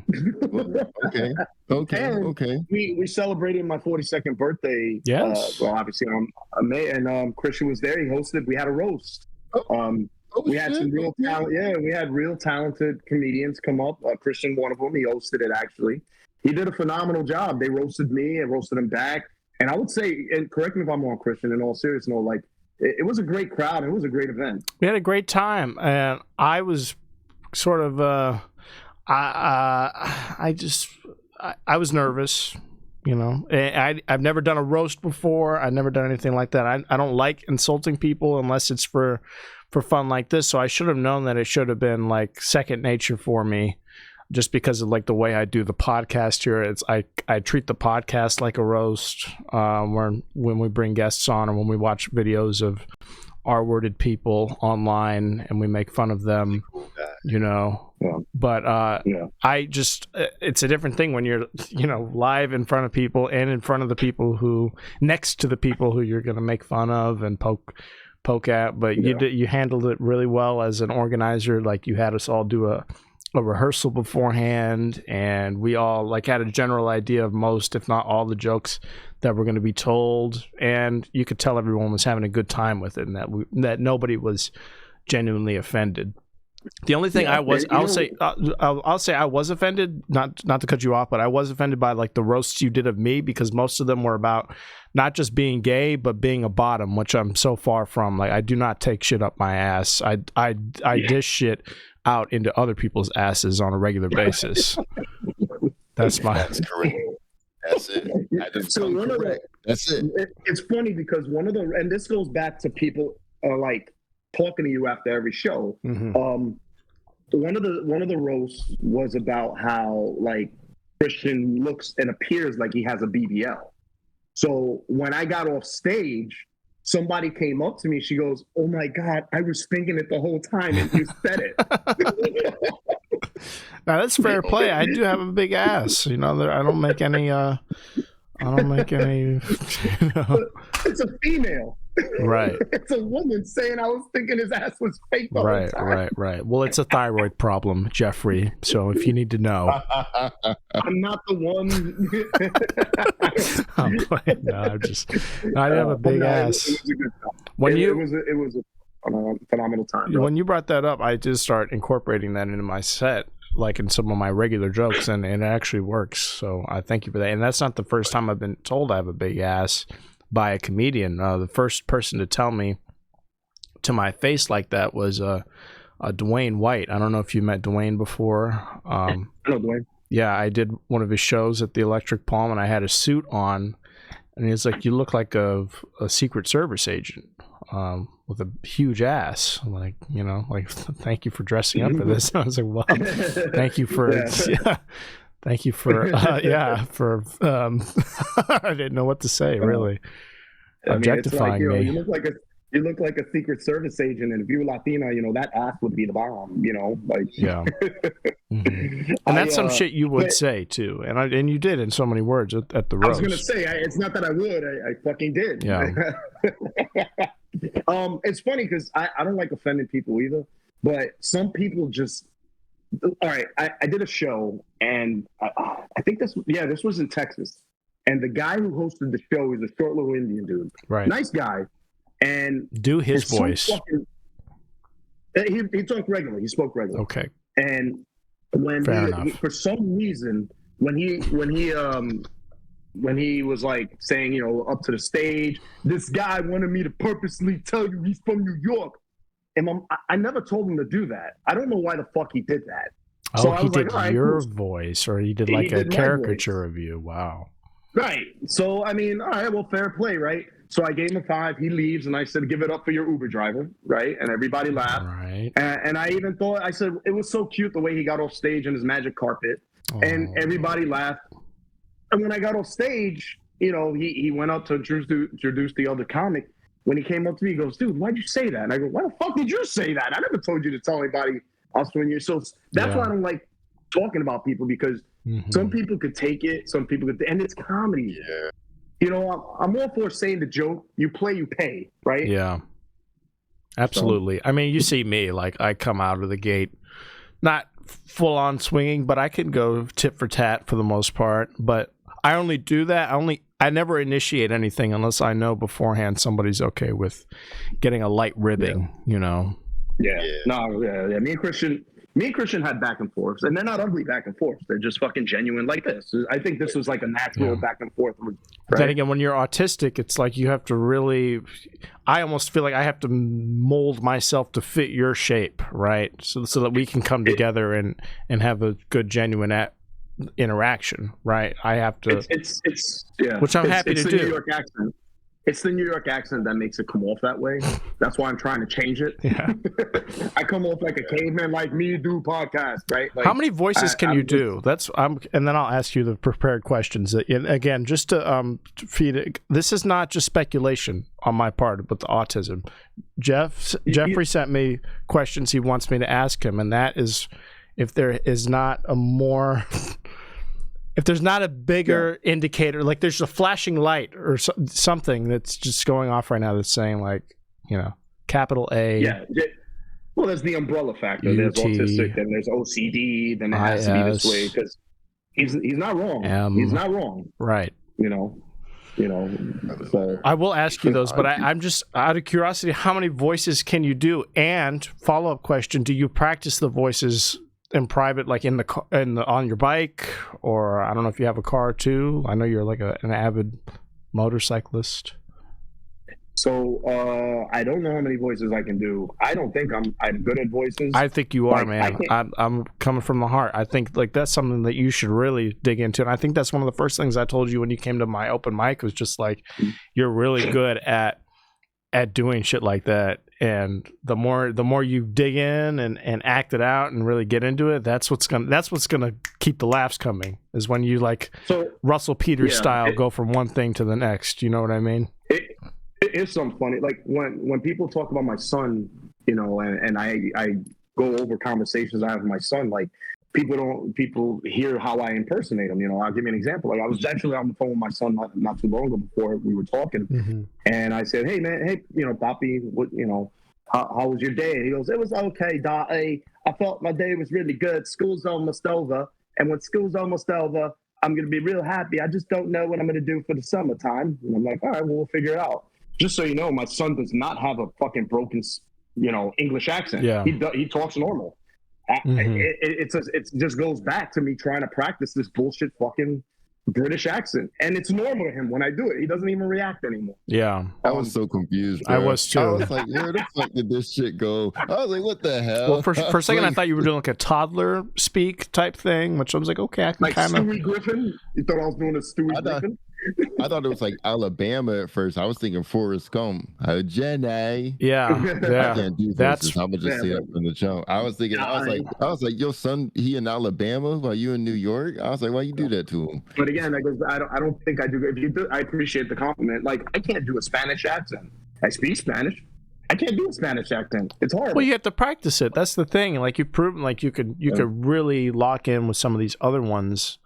Okay. We celebrated my 42nd birthday. Yes. Well, obviously on May, and Christian was there. He hosted. We had a roast. We had some real talent. Yeah, we had real talented comedians come up. Christian, one of them, he hosted it. Actually, he did a phenomenal job. They roasted me and roasted him back. And I would say, and correct me if I'm wrong, Christian. In all seriousness, like it was a great crowd. It was a great event. We had a great time, and I was sort of I was nervous, you know. I've never done a roast before. I've never done anything like that. I don't like insulting people unless it's for fun like this. So I should have known that it should have been like second nature for me, just because of like the way I do the podcast here. It's I treat the podcast like a roast, when we bring guests on or when we watch videos of R-worded people online and we make fun of them, you know. Yeah. But I just, it's a different thing when you're, you know, live in front of people and in front of the people next to the people who you're going to make fun of and poke at. But you handled it really well as an organizer. Like, you had us all do a rehearsal beforehand, and we all like had a general idea of most, if not all, the jokes that were going to be told, and you could tell everyone was having a good time with it, and that nobody was genuinely offended. The only thing I'll say I was offended, not to cut you off, but I was offended by like the roasts you did of me, because most of them were about not just being gay, but being a bottom, which I'm so far from. Like, I do not take shit up my ass. I dish shit out into other people's asses on a regular basis. That's correct. That's it. That's it. It's funny because and this goes back to people like talking to you after every show. Mm-hmm. One of the roasts was about how like Christian looks and appears like he has a BBL. So when I got off stage, somebody came up to me. She goes, "Oh my God, I was thinking it the whole time, and you said it." Now that's fair play. I do have a big ass. You know, I don't make any. You know. It's a female. Right. It's a woman saying I was thinking his ass was fake the whole time. Right. Well, it's a thyroid problem, Jeffrey. So if you need to know, I'm not the one. I'm playing. No, I have a big ass. It was a good time. When it was a phenomenal time. When you brought that up, I just start incorporating that into my set, like in some of my regular jokes, and it actually works. So I thank you for that. And that's not the first time I've been told I have a big ass by a comedian. The first person to tell me to my face like that was Dwayne White. I don't know if you met Dwayne before. Hello, Dwayne. Yeah, I did one of his shows at the Electric Palm, and I had a suit on, and he's like, "You look like a Secret Service agent with a huge ass." I'm like, you know, like, thank you for dressing up for this. I was like, well, thank you for thank you for I didn't know what to say, really. Objectifying me. You look like a Secret Service agent, and if you were Latina, you know, that ass would be the bomb, you know, like. Yeah. Mm-hmm. And that's some shit you would say too, and you did in so many words at the roast. I was gonna say, it's not that I would, I fucking did. Yeah. It's funny because I don't like offending people either, but some people just. All right, I did a show, and I think this was in Texas, and the guy who hosted the show was a short little Indian dude, right? Nice guy, and do his voice. He talked regularly. He spoke regularly. Okay. And when for some reason, when he was like saying, you know, up to the stage, this guy wanted me to purposely tell you he's from New York. And I never told him to do that. I don't know why the fuck he did that. Oh, So I he was did like, all right, your cool. voice, or he did He like a did my caricature voice. of you. Wow. Right. So, I mean, all right, well, fair play, right? So I gave him a 5. He leaves, and I said, give it up for your Uber driver, right? And everybody laughed. Right. And I even thought, I said, it was so cute the way he got off stage in his magic carpet. And Oh. everybody laughed. And when I got off stage, he went up to introduce the other comic. When he came up to me, he goes, dude, why'd you say that? And I go, why the fuck did you say that? I never told you to tell anybody else when you're so. That's why I don't like talking about people, because some people could take it, some people could, and it's comedy. Yeah. I'm all for saying the joke. You play, you pay, right? Yeah. Absolutely. I mean, you see me, like I come out of the gate, not full on swinging, but I can go tit for tat for the most part. But I only do that. I never initiate anything unless I know beforehand somebody's okay with getting a light ribbing, Yeah. No, yeah. Me and Christian had back and forths, and they're not ugly back and forths. They're just fucking genuine like this. I think this was like a natural back and forth. Right? Then again, when you're autistic, it's like you have to really, I almost feel like I have to mold myself to fit your shape, right? So that we can come together and have a good, genuine interaction, right? I have to. It's which I'm happy to do. New York accent. It's the New York accent that makes it come off that way. That's why I'm trying to change it. Yeah. I come off like a caveman, like me do podcast, right? Like, how many voices can you do? And then I'll ask you the prepared questions. And again, just to feed it, this is not just speculation on my part, but the autism. Jeffrey sent me questions he wants me to ask him, and that is if there is not a more. If there's not a bigger indicator, like there's a flashing light or something that's just going off right now that's saying like, capital A. Yeah. Well, there's the umbrella factor. There's autistic, and there's OCD. Then it has to be this way, because he's not wrong. He's not wrong. Right. So I will ask you those, but I'm just out of curiosity, how many voices can you do? And follow-up question, do you practice the voices in private, like on your bike, or I don't know if you have a car too? I know you're like an avid motorcyclist. So I don't know how many voices I can do. I don't think I'm good at voices. I think you are, man. I'm coming from the heart. I think like that's something that you should really dig into, and I think that's one of the first things I told you when you came to my open mic was just like you're really good at doing shit like that. And the more you dig in and act it out and really get into it, that's what's gonna keep the laughs coming. Is when you Russell Peters style go from one thing to the next. You know what I mean? It is something funny. Like when people talk about my son, and I go over conversations I have with my son. Like people hear how I impersonate him. I'll give you an example. Like I was actually on the phone with my son not too long ago before we were talking, and I said, "Hey man, Poppy, what how was your day?" And he goes, "It was okay, Daddy. I felt my day was really good. School's almost over, and when school's almost over, I'm gonna be real happy. I just don't know what I'm gonna do for the summertime." And I'm like, "All right, well, we'll figure it out." Just so you know, my son does not have a fucking broken, English accent. Yeah, he talks normal. It just goes back to me trying to practice this bullshit fucking British accent, and it's normal to him when I do it. He doesn't even react anymore. Yeah, I was so confused, bro. I was too. I was like, where the fuck did this shit go? I was like, what the hell? Well, for a second, I thought you were doing like a toddler speak type thing, which I was like, okay, I can like kind of. Stewie Griffin. You thought I was doing a Stewie Griffin? I thought it was like Alabama at first. I was thinking Forrest Gump. Oh, Jenny. Yeah. I can't do this. I'm gonna just say that from the jump. I was thinking, I was like, your son, he in Alabama while you in New York. I was like, why you do that to him? But again, I don't think I do. If you do, I appreciate the compliment. Like I can't do a Spanish accent. I speak Spanish. I can't do a Spanish accent. It's hard. Well, you have to practice it. That's the thing. Like you've proven, like you could really lock in with some of these other ones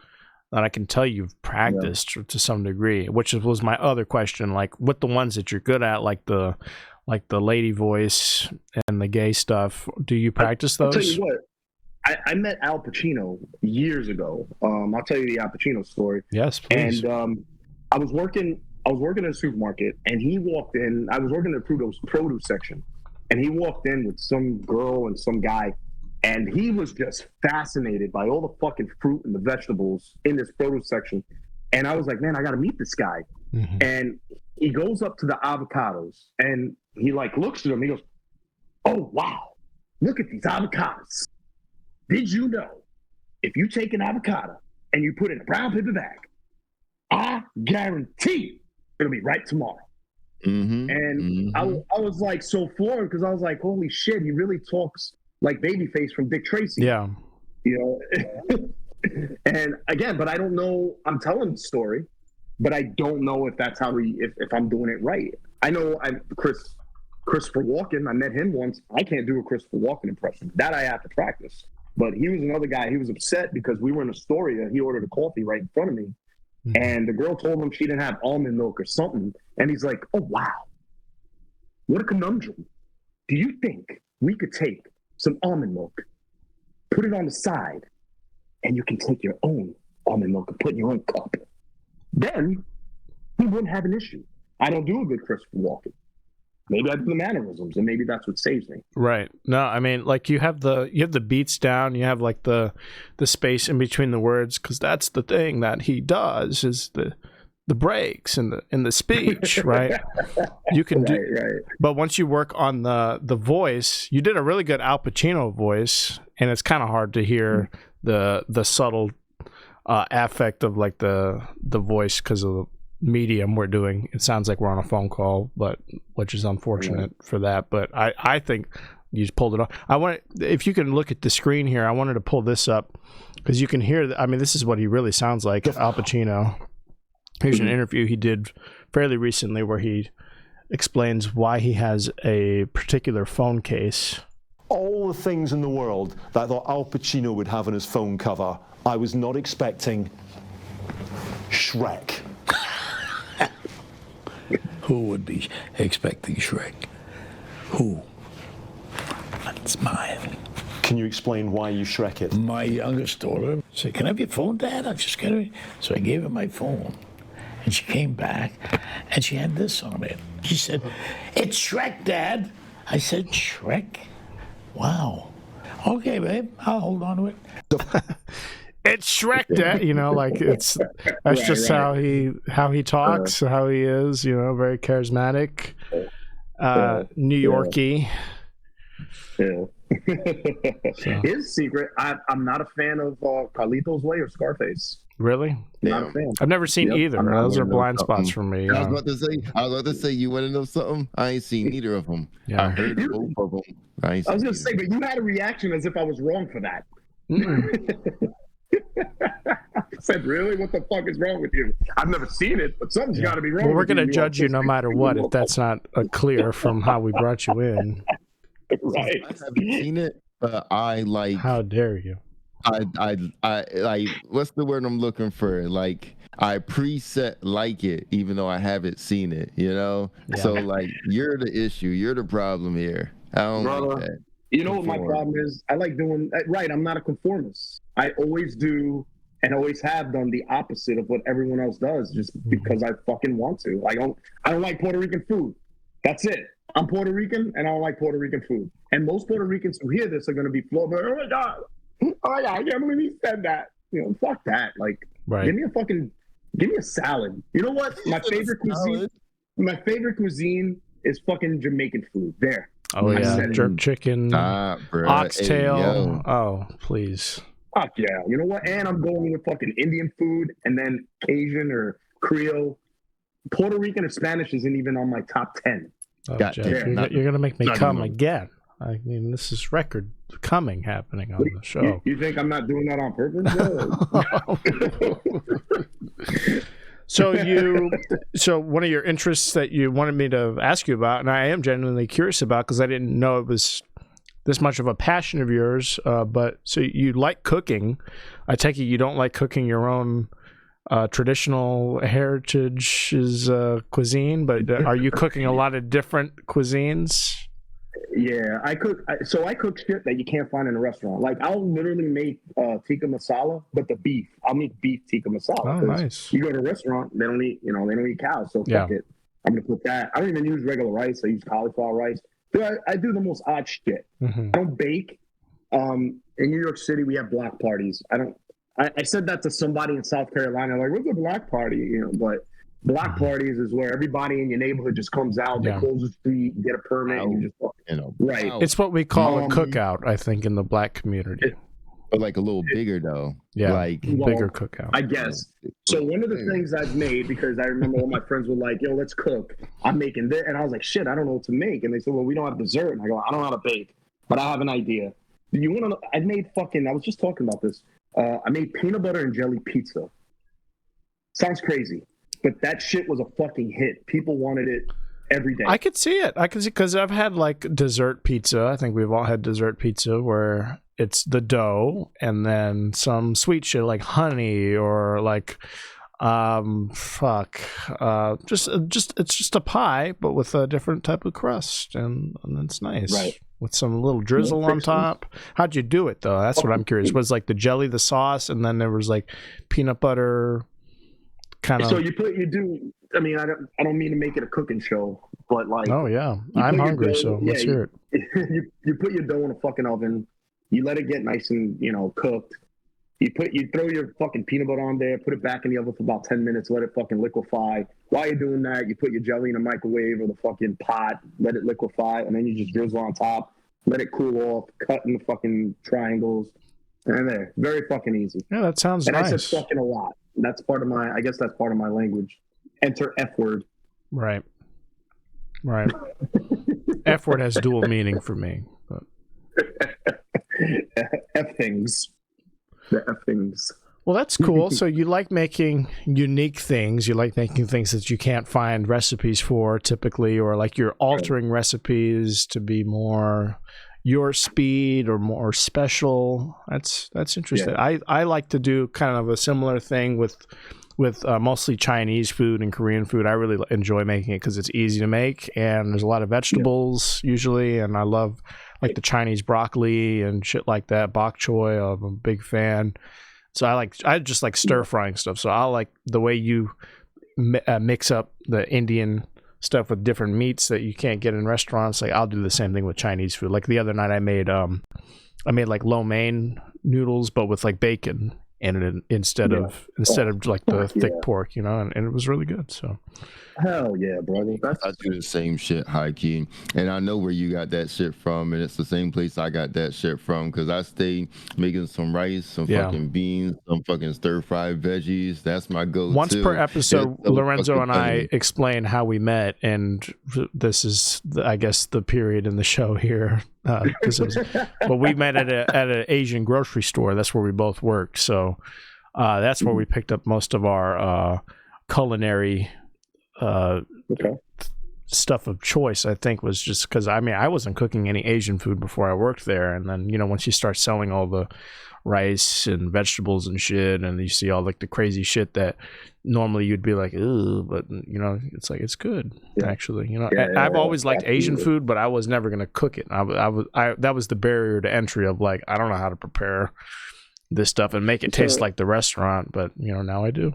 that I can tell you've practiced to some degree, which was my other question. Like with the ones that you're good at, like the lady voice and the gay stuff, do you practice those? I'll tell you what, I met Al Pacino years ago. I'll tell you the Al Pacino story. Yes, please. And I was working in a supermarket, and he walked in. I was working in the produce section, and he walked in with some girl and some guy. And he was just fascinated by all the fucking fruit and the vegetables in this produce section. And I was like, man, I got to meet this guy. Mm-hmm. And he goes up to the avocados and he looks at them. He goes, oh, wow, look at these avocados. Did you know if you take an avocado and you put it in a brown paper bag, I guarantee it'll be right tomorrow. And I was like so floored because I was like, holy shit, he really talks like Babyface from Dick Tracy. Yeah. You know? And again, but I don't know, I'm telling the story, but I don't know if that's how if I'm doing it right. I know Christopher Walken, I met him once. I can't do a Christopher Walken impression. That I have to practice. But he was another guy, he was upset because we were in Astoria. He ordered a coffee right in front of me. And the girl told him she didn't have almond milk or something. And he's like, oh, wow. What a conundrum. Do you think we could take some almond milk, put it on the side, and you can take your own almond milk and put in your own cup? Then he wouldn't have an issue. I don't do a good Christopher Walken. Maybe I do the mannerisms, and maybe that's what saves me. Right. No, I mean, like you have the beats down, you have like the space in between the words, because that's the thing that he does is the breaks in the speech, right? You can do, right. But once you work on the voice, you did a really good Al Pacino voice, and it's kind of hard to hear the subtle affect of like the voice because of the medium we're doing. It sounds like we're on a phone call, but which is unfortunate for that. But I think you just pulled it off. If you can look at the screen here, I wanted to pull this up because you can hear. I mean, this is what he really sounds like, Al Pacino. Here's an interview he did fairly recently where he explains why he has a particular phone case. All the things in the world that I thought Al Pacino would have on his phone cover, I was not expecting Shrek. Who would be expecting Shrek? Who? That's mine. Can you explain why you Shrek it? My youngest daughter said, "Can I have your phone, Dad? I've just got it." So I gave her my phone. And she came back, and she had this on it. She said, "It's Shrek, Dad." I said, "Shrek? Wow. Okay, babe, I'll hold on to it." It's Shrek, Dad. You know, like that's just how he talks, how he is. You know, very charismatic, New Yorkie. Yeah. His secret, I'm not a fan of Carlito's Way or Scarface. Really? Not a fan. I've never seen either. Those are blind spots for me. I was about to say, you want to know something? I ain't seen neither of them. Yeah. I heard both of them. I was going to say, but you had a reaction as if I was wrong for that. I said, really? What the fuck is wrong with you? I've never seen it, but something's got to be wrong. Well, we're going to judge you no matter what if that's not clear from how we brought you in. Right. I haven't seen it, but I like. How dare you? I like. What's the word I'm looking for? Like, I preset like it, even though I haven't seen it. You know. Yeah. So like, you're the issue. You're the problem here. I don't like that. You know what my problem is? I like doing right. I'm not a conformist. I always do and always have done the opposite of what everyone else does, just because I fucking want to. I don't like Puerto Rican food. That's it. I'm Puerto Rican and I don't like Puerto Rican food. And most Puerto Ricans who hear this are going to be floored. Oh my god, I can't believe he said that. You know, fuck that. Like, give me a salad. You know what? My favorite cuisine is fucking Jamaican food. There. Oh yeah, jerk chicken, oxtail. Hey, oh please. Fuck yeah. You know what? And I'm going with fucking Indian food and then Cajun or Creole. Puerto Rican or Spanish isn't even on my top 10. Oh, Jeff, you're going to make me come again. I mean, this is record coming happening on the show. You think I'm not doing that on purpose? So one of your interests that you wanted me to ask you about, and I am genuinely curious about because I didn't know it was this much of a passion of yours, but so you like cooking. I take it you don't like cooking your own traditional heritage's cuisine, but are you cooking a lot of different cuisines? Yeah, I cook. I cook shit that you can't find in a restaurant. Like I'll literally make tikka masala, but the beef. I'll make beef tikka masala. Oh, nice. You go to a restaurant, they don't eat cows, so fuck it. I'm gonna put that. I don't even use regular rice. I use cauliflower rice. I do the most odd shit. I don't bake. In New York City, we have block parties. I said that to somebody in South Carolina, like, what's a block party? You know, but block parties is where everybody in your neighborhood just comes out, they close the street, get a permit, and you just, right. It's what we call a cookout, I think, in the black community. But like a little bigger though. Yeah, Like bigger cookout. I guess. So one of the things I've made, because I remember all my friends were like, yo, let's cook. I'm making this. And I was like, shit, I don't know what to make. And they said, well, we don't have dessert. And I go, I don't know how to bake, but I have an idea. Do you want to know? I was just talking about this. I made peanut butter and jelly pizza. Sounds crazy, but that shit was a fucking hit. People wanted it every day. I could see it. I could see, because I've had like dessert pizza. I think we've all had dessert pizza where it's the dough and then some sweet shit like honey or like just it's just a pie but with a different type of crust, and it's nice. Right. With some little drizzle on top. How'd you do it though? That's what I'm curious. Was like the jelly, the sauce, and then there was like peanut butter kind of. So I mean, I don't mean to make it a cooking show, but like. Oh yeah, I'm hungry, so let's hear it. You put your dough in a fucking oven. You let it get nice and cooked. You throw your fucking peanut butter on there, put it back in the oven for about 10 minutes, let it fucking liquefy. While you're doing that, you put your jelly in the microwave or the fucking pot, let it liquefy, and then you just drizzle on top, let it cool off, cut in the fucking triangles, and there. Very fucking easy. Yeah, that sounds nice. And I said fucking a lot. That's part of my, I guess that's part of my language. Enter F word. Right. F word has dual meaning for me. But. F things. The F things. Well, that's cool. So you like making unique things. You like making things that you can't find recipes for typically, or like you're altering recipes to be more your speed or more special. That's interesting. Yeah. I like to do kind of a similar thing with mostly Chinese food and Korean food. I really enjoy making it because it's easy to make and there's a lot of vegetables usually, and I love like the Chinese broccoli and shit like that. Bok choy, I'm a big fan. So I just like stir frying stuff. So I like the way you mix up the Indian stuff with different meats that you can't get in restaurants. Like I'll do the same thing with Chinese food. Like the other night I made like lo mein noodles, but with like bacon in it instead of like the thick pork, and it was really good. So hell yeah, brother. I do the same shit, high key, and I know where you got that shit from, and it's the same place I got that shit from, because I stayed making some rice, some fucking beans, some fucking stir-fried veggies. That's my go-to. Once per episode, Lorenzo and I explain how we met, and this is, I guess, the period in the show here. But we met at an Asian grocery store. That's where we both worked. So that's where we picked up most of our culinary stuff of choice. I think was just because I wasn't cooking any Asian food before I worked there, and then once you start selling all the rice and vegetables and shit, and you see all like the crazy shit that normally you'd be like, ew, but it's like it's good actually. I've always liked Asian food, but I was never gonna cook it. That was the barrier to entry of like, I don't know how to prepare this stuff and make it taste like the restaurant, but now I do.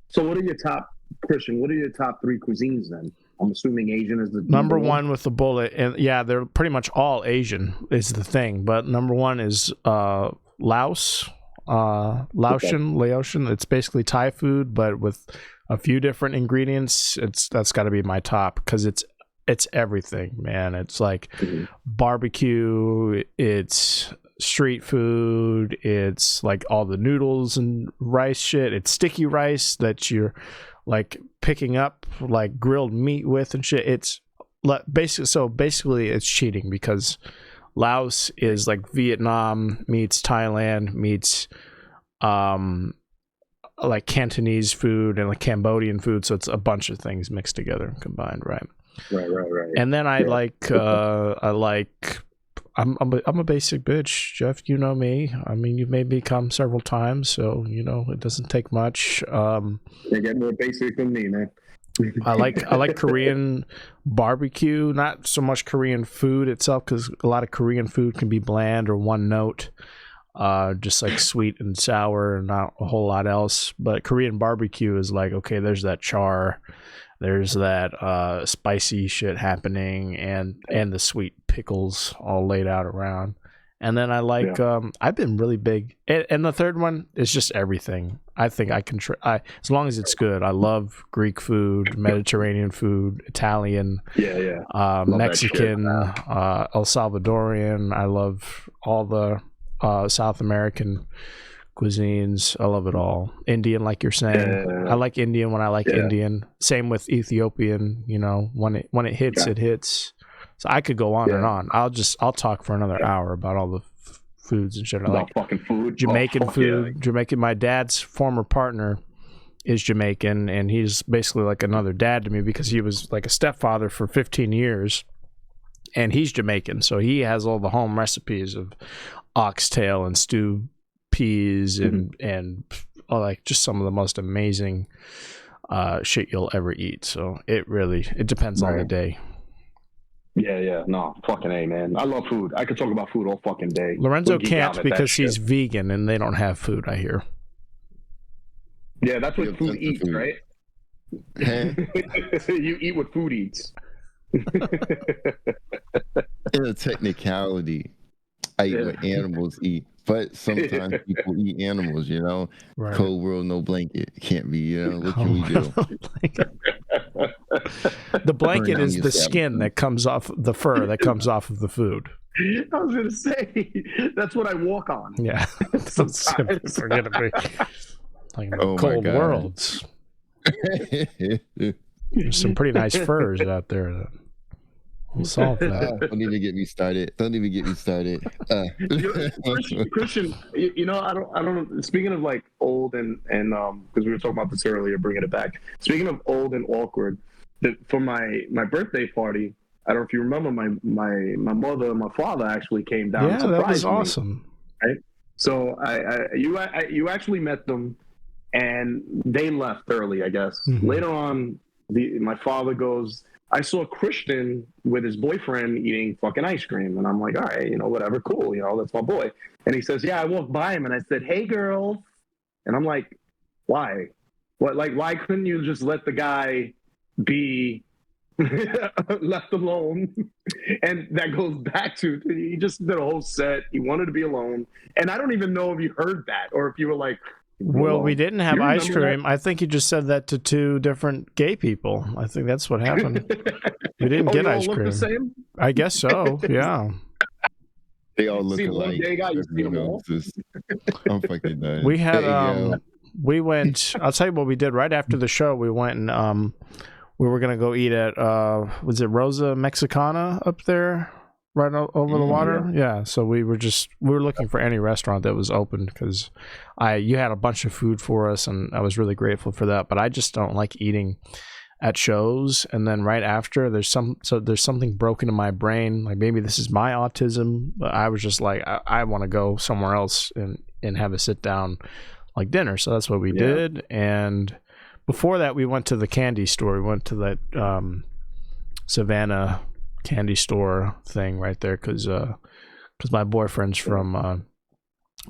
So what are your top, Christian, what are your top 3 cuisines then? I'm assuming Asian is the number one with the bullet, and they're pretty much all Asian is the thing, but number one is Laotian. It's basically Thai food, but with a few different ingredients. That's got to be my top because it's everything, man. It's like barbecue, it's street food, it's like all the noodles and rice shit. It's sticky rice that you're like picking up like grilled meat with and shit. It's basically it's cheating because Laos is like Vietnam meets Thailand meets like Cantonese food and like Cambodian food, so it's a bunch of things mixed together and combined, right? And then I'm a basic bitch, Jeff. You know me. I mean, you've made me come several times, so it doesn't take much. They get more basic than me, man. I like Korean barbecue, not so much Korean food itself, because a lot of Korean food can be bland or one note, just like sweet and sour and not a whole lot else. But Korean barbecue is like, okay, there's that char, there's that spicy shit happening, and the sweet pickles all laid out around. And then I like I've been really big, and the third one is just everything. I think I can as long as it's good. I love Greek food, Mediterranean food, Italian, Mexican, El Salvadorian. I love all the South American cuisines. I love it all. Indian, like you're saying. I like Indian when I like Indian. Same with Ethiopian. You know, when it hits, it hits. So I could go on and on. I'll talk for another hour about all the foods and shit. I like fucking food. Jamaican food. Jamaican. My dad's former partner is Jamaican, and he's basically like another dad to me because he was like a stepfather for 15 years, and he's Jamaican, so he has all the home recipes of oxtail and stewed peas and like just some of the most amazing shit you'll ever eat. So it depends on the day. Yeah, no, fucking A, man. I love food. I could talk about food all fucking day. Lorenzo can't because he's vegan and they don't have food, I hear. Yeah, that's what food eats, right? You eat what food eats. In a technicality, I eat what animals eat. But sometimes people eat animals, you know? Right. Cold world, no blanket. Can't be, you know? What can we do? The blanket is the skin that comes off, the fur that comes off of the food. I was going to say, that's what I walk on. Yeah. Sometimes we're going to be like cold worlds. There's some pretty nice furs out there. We'll solve that. Don't even get me started. Christian, you know, I don't know. Speaking of like old and because we were talking about this earlier, bringing it back. Speaking of old and awkward, for my birthday party, I don't know if you remember, my mother and my father actually came down. Yeah, that was awesome. Me, right? So you actually met them, and they left early, I guess. Mm-hmm. Later on, my father goes, I saw Christian with his boyfriend eating fucking ice cream. And I'm like, all right, you know, whatever, cool. You know, that's my boy. And he says, yeah, I walked by him and I said, hey, girls. And I'm like, why? What? Like, why couldn't you just let the guy be left alone? And that goes back to, he just did a whole set. He wanted to be alone. And I don't even know if you heard that or if you were like, well, we didn't have ice cream. That? I think you just said that to two different gay people. I think that's what happened. We didn't get ice cream. The same? I guess so. Yeah. They all look alike. I'm fucking done. We had we went. I'll tell you what we did right after the show. We went and we were gonna go eat at was it Rosa Mexicana up there? Right over the water, yeah. So we were looking for any restaurant that was open because you had a bunch of food for us, and I was really grateful for that. But I just don't like eating at shows, and then right after there's something broken in my brain. Like maybe this is my autism, but I was just like I want to go somewhere else and have a sit down like dinner. So that's what we did. And before that, we went to the candy store. We went to that Savannah candy store thing right there because my boyfriend's from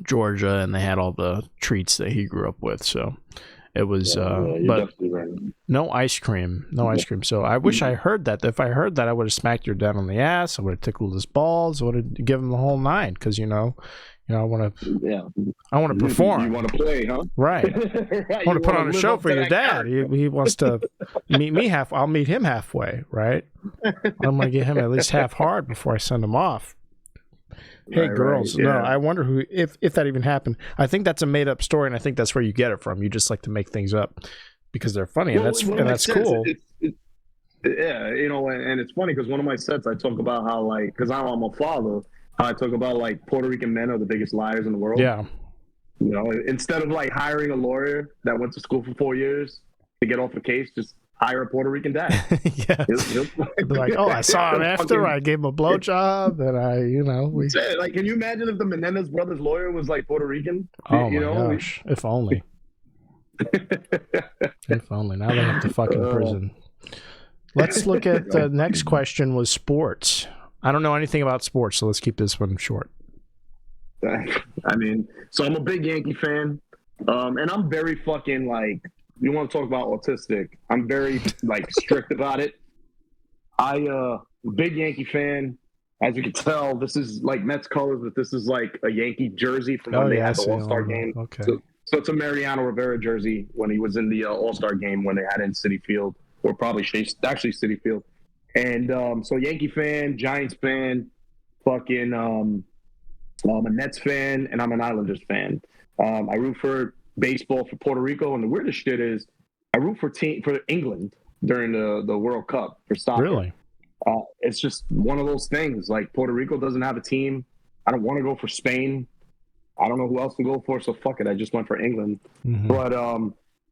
Georgia, and they had all the treats that he grew up with. So it was but no ice cream. So I wish I heard that. If I heard that, I would have smacked your dad on the ass. I would have tickled his balls. I would have given him the whole nine because I want to perform. You want to play, huh? Right. I want to put on a show for your dad. He wants to meet me half. I'll meet him halfway, right? I'm going to get him at least half hard before I send him off. Hey, girls. Right, yeah. No, I wonder if that even happened. I think that's a made up story, and I think that's where you get it from. You just like to make things up because they're funny, and that's cool. Yeah, you know, and it's funny because one of my sets I talk about how, like, because I'm a father, I talk about like Puerto Rican men are the biggest liars in the world. Yeah. You know, instead of like hiring a lawyer that went to school for 4 years to get off a case, just hire a Puerto Rican dad. Yeah. Like, oh, I saw him after, I gave him a blowjob, and we. Like, can you imagine if the Menendez brothers' lawyer was like Puerto Rican? Oh my gosh! If only. If only. Now they have to fucking prison. Let's look at the next question. Was sports. I don't know anything about sports, so let's keep this one short. I mean, so I'm a big Yankee fan, and I'm very fucking like, you want to talk about autistic, I'm very like strict about it. Big Yankee fan. As you can tell, this is like Mets colors, but this is like a Yankee jersey from when they had the All-Star game. Okay. So it's a Mariano Rivera jersey when he was in the All-Star game when they had it in Citi Field, or probably actually Citi Field. And so Yankee fan, Giants fan, fucking I'm a Nets fan and I'm an Islanders fan. I root for baseball for Puerto Rico, and the weirdest shit is I root for England during the World Cup for soccer. Really? It's just one of those things. Like, Puerto Rico doesn't have a team. I don't want to go for Spain. I don't know who else to go for, so fuck it. I just went for England. Mm-hmm. But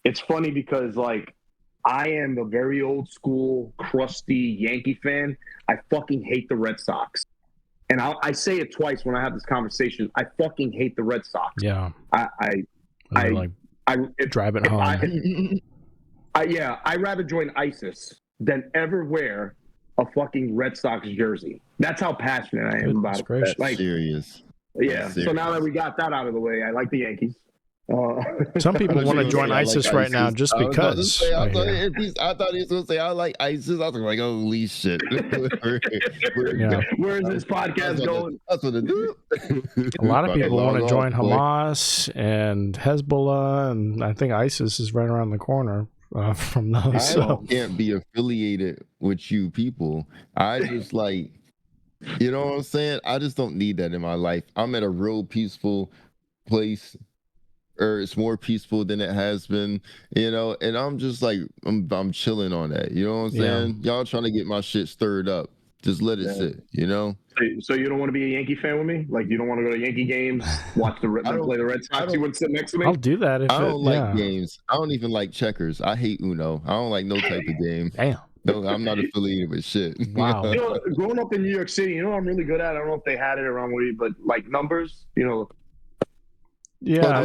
it's funny because, like, I am a very old school, crusty Yankee fan. I fucking hate the Red Sox. And I say it twice when I have this conversation. I fucking hate the Red Sox. Yeah. I drive it home. I'd rather join ISIS than ever wear a fucking Red Sox jersey. That's how passionate I am about it. Like, serious. Yeah. Serious. So now that we got that out of the way, I like the Yankees. Some people want to join ISIS right now just because. I thought he was going to say, I like ISIS. I was like, holy shit. Where is this podcast going? That's what it do. A lot of people want to join Hamas and Hezbollah, and I think ISIS is right around the corner from those. I can't be affiliated with you people. I just like, you know what I'm saying? I just don't need that in my life. I'm at a real peaceful place, or it's more peaceful than it has been, you know, and I'm just like, I'm chilling on that. You know what I'm saying? Y'all trying to get my shit stirred up. Just let it sit, you know? So you don't want to be a Yankee fan with me? Like, you don't want to go to Yankee games, watch them play the Red Sox? You wouldn't sit next to me? I'll do that if I don't like games. I don't even like checkers. I hate Uno. I don't like no type of game. Damn. No, I'm not affiliated with shit. Wow. You know, growing up in New York City, you know what I'm really good at? I don't know if they had it around where you, but like numbers, you know. Yeah.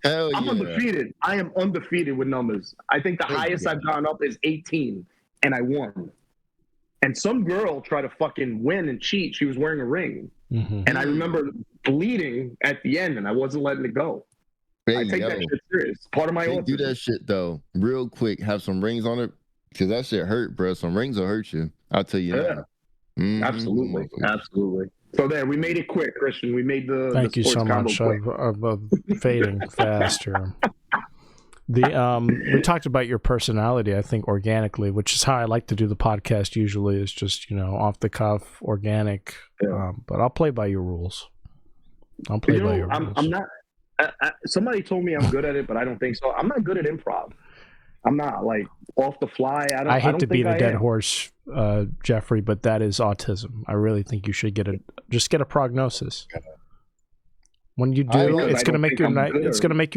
Hell I'm undefeated. I am undefeated with numbers. I think the highest I've gone up is 18, and I won. And some girl tried to fucking win and cheat. She was wearing a ring. Mm-hmm. And I remember bleeding at the end, and I wasn't letting it go. I take that shit serious. Part of my autism. Do that shit, though, real quick. Have some rings on it, because that shit hurt, bro. Some rings will hurt you. I'll tell you that. Mm-hmm. Absolutely. So there, we made it quick, Christian. We made the Thank you so much. I'm fading faster. We talked about your personality, I think, organically, which is how I like to do the podcast usually, is just, you know, off the cuff, organic. Yeah. But I'll play by your rules. I'll play by your rules. I'm not. Somebody told me I'm good at it, but I don't think so. I'm not good at improv. I'm not, like, off the fly. I hate to beat a dead horse, Jeffrey, but that is autism. I really think you should get a prognosis. When you do, it's going to make your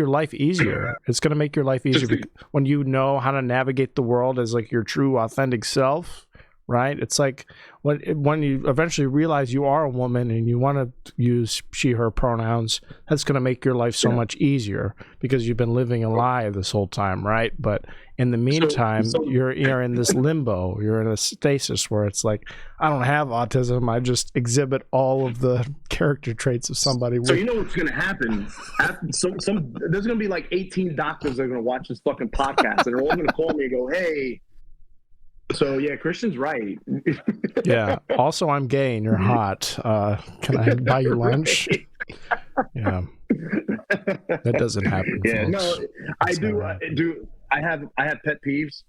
life easier. It's going to make your life easier when you know how to navigate the world as like your true, authentic self. Right? It's like when you eventually realize you are a woman and you want to use she, her pronouns, that's going to make your life so much easier because you've been living a lie this whole time, right? But in the meantime, you're in this limbo. You're in a stasis where it's like, I don't have autism. I just exhibit all of the character traits of somebody. So you know what's going to happen? There's going to be like 18 doctors that are going to watch this fucking podcast, and they're all going to call me and go, hey. So yeah, Christian's right. Yeah. Also, I'm gay and you're hot. Can I buy you lunch? Yeah. That doesn't happen. Yeah. Folks. No, I do. I have pet peeves.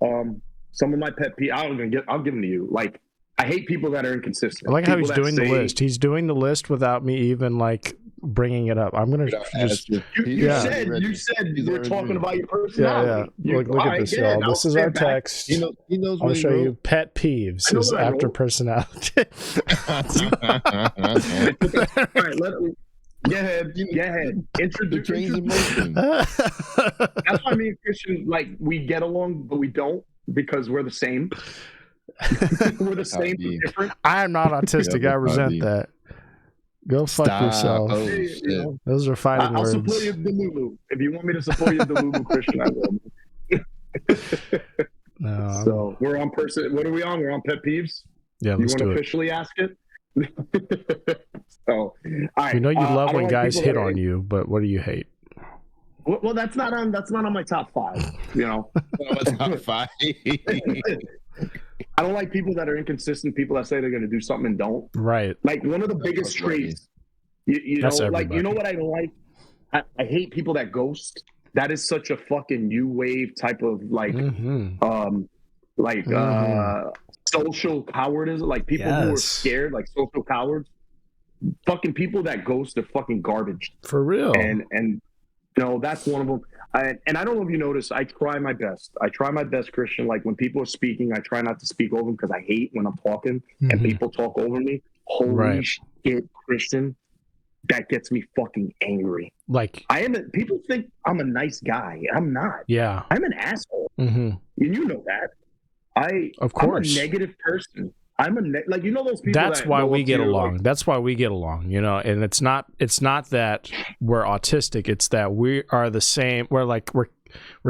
Some of my pet peeves, I'll give them to you. Like, I hate people that are inconsistent. I like how he's doing the list. He's doing the list without me even like bringing it up. I'm gonna just. You said we're talking about your personality. Yeah. Look at this, y'all. This is our text. He knows. I'll show you. Pet peeves is after personality. All right, go ahead. Introduce emotion. That's why me and Christian, like, we get along, but we don't, because we're the same. We're the same, but different. I am not autistic. I resent that. Go fuck yourself. Oh, shit. Those are fighting words. I'll support you at Delulu. If you want me to support you at Delulu, Christian, I will. No, so we're on person. What are we on? We're on pet peeves. Yeah, let's do it. You want to officially ask it? So, all right. We know you love when guys hit on you, but what do you hate? Well, that's not on my top 5. You know, top 5. I don't like people that are inconsistent. People that say they're going to do something and don't. Right. Like, one of the biggest traits. You know, like, you know what I don't like? I hate people that ghost. That is such a fucking new wave type of like, social cowardice. Like, people who are scared, like social cowards. fucking people that ghost are fucking garbage. For real. And no, that's one of them. And I don't know if you notice, I try my best. Christian. Like when people are speaking, I try not to speak over them because I hate when I'm talking and people talk over me. Holy shit, Christian. That gets me fucking angry. Like people think I'm a nice guy. I'm not. Yeah. I'm an asshole. Mm-hmm. You know that. Of course. I'm a negative person. Like, you know, those people. That's why we get along. That's why we get along, you know, and it's not that we're autistic. It's that we are the same. We're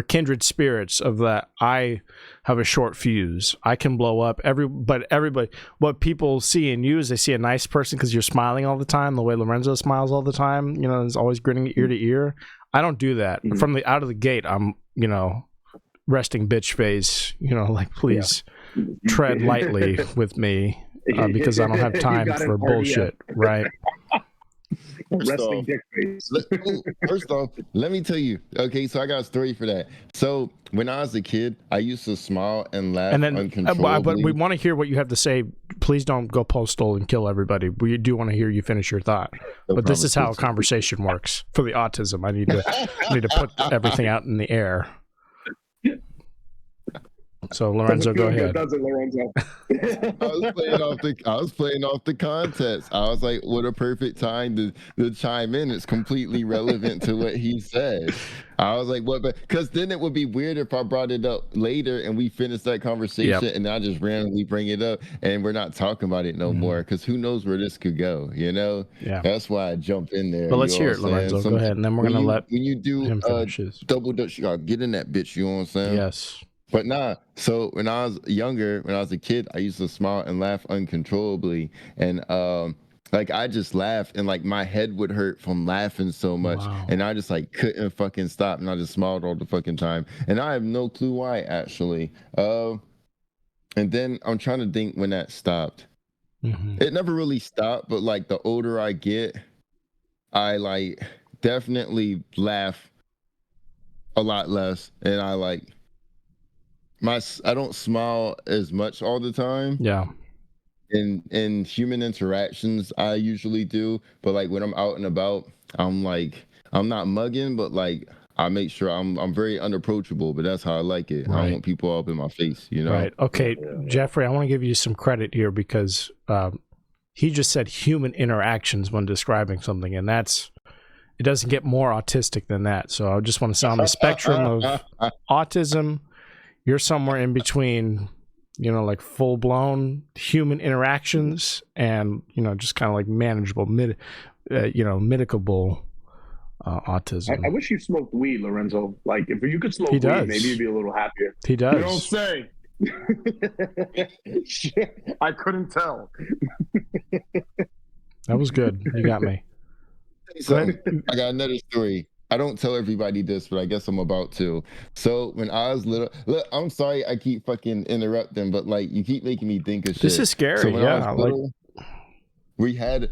kindred spirits of that. I have a short fuse. I can blow up but everybody, what people see in you is they see a nice person because you're smiling all the time. The way Lorenzo smiles all the time, you know, is always grinning ear to ear. I don't do that. Mm-hmm. From the out of the gate, I'm, you know, resting bitch face, you know, like, please tread lightly with me because I don't have time for bullshit, right? First off, let me tell you. Okay, so I got a story for that. So when I was a kid, I used to smile and laugh uncontrollably. But we want to hear what you have to say. Please don't go postal and kill everybody. We do want to hear you finish your thought. But this is how a conversation works. For the autism, I need to put everything out in the air. So Lorenzo, go ahead. Does it, Lorenzo? I was playing off the context. I was like, what a perfect time to chime in. It's completely relevant to what he said. I was like, what? Because then it would be weird if I brought it up later and we finished that conversation and I just randomly bring it up and we're not talking about it no more. Because who knows where this could go, you know? Yeah. That's why I jump in there. But let's hear it, Lorenzo. Go ahead, and then we're going to let when you do double dutch, you got to get in that bitch, you know what I'm saying? Yes. But nah, so when I was younger, when I was a kid, I used to smile and laugh uncontrollably. And like I just laughed and like my head would hurt from laughing so much. Wow. And I just like couldn't fucking stop. And I just smiled all the fucking time. And I have no clue why actually. And then I'm trying to think when that stopped. Mm-hmm. It never really stopped, but like the older I get, I like definitely laugh a lot less. And I like, I don't smile as much all the time. Yeah. In human interactions, I usually do, but like when I'm out and about, I'm not mugging, but like I make sure I'm very unapproachable. But that's how I like it. Right. I don't want people up in my face, you know. Right. Okay, Jeffrey, I want to give you some credit here because he just said human interactions when describing something, and it doesn't get more autistic than that. So I just want to say on the spectrum of autism, you're somewhere in between, you know, like full blown human interactions and, you know, just kind of like manageable, mitigable autism. I wish you smoked weed, Lorenzo. Like if you could smoke weed, maybe you'd be a little happier. He does. You don't say. Shit, I couldn't tell. That was good. You got me. So, I got another story. I don't tell everybody this, but I guess I'm about to. So when I was little, look, I'm sorry I keep fucking interrupting, but like you keep making me think of shit. This is scary. So when I was little, we had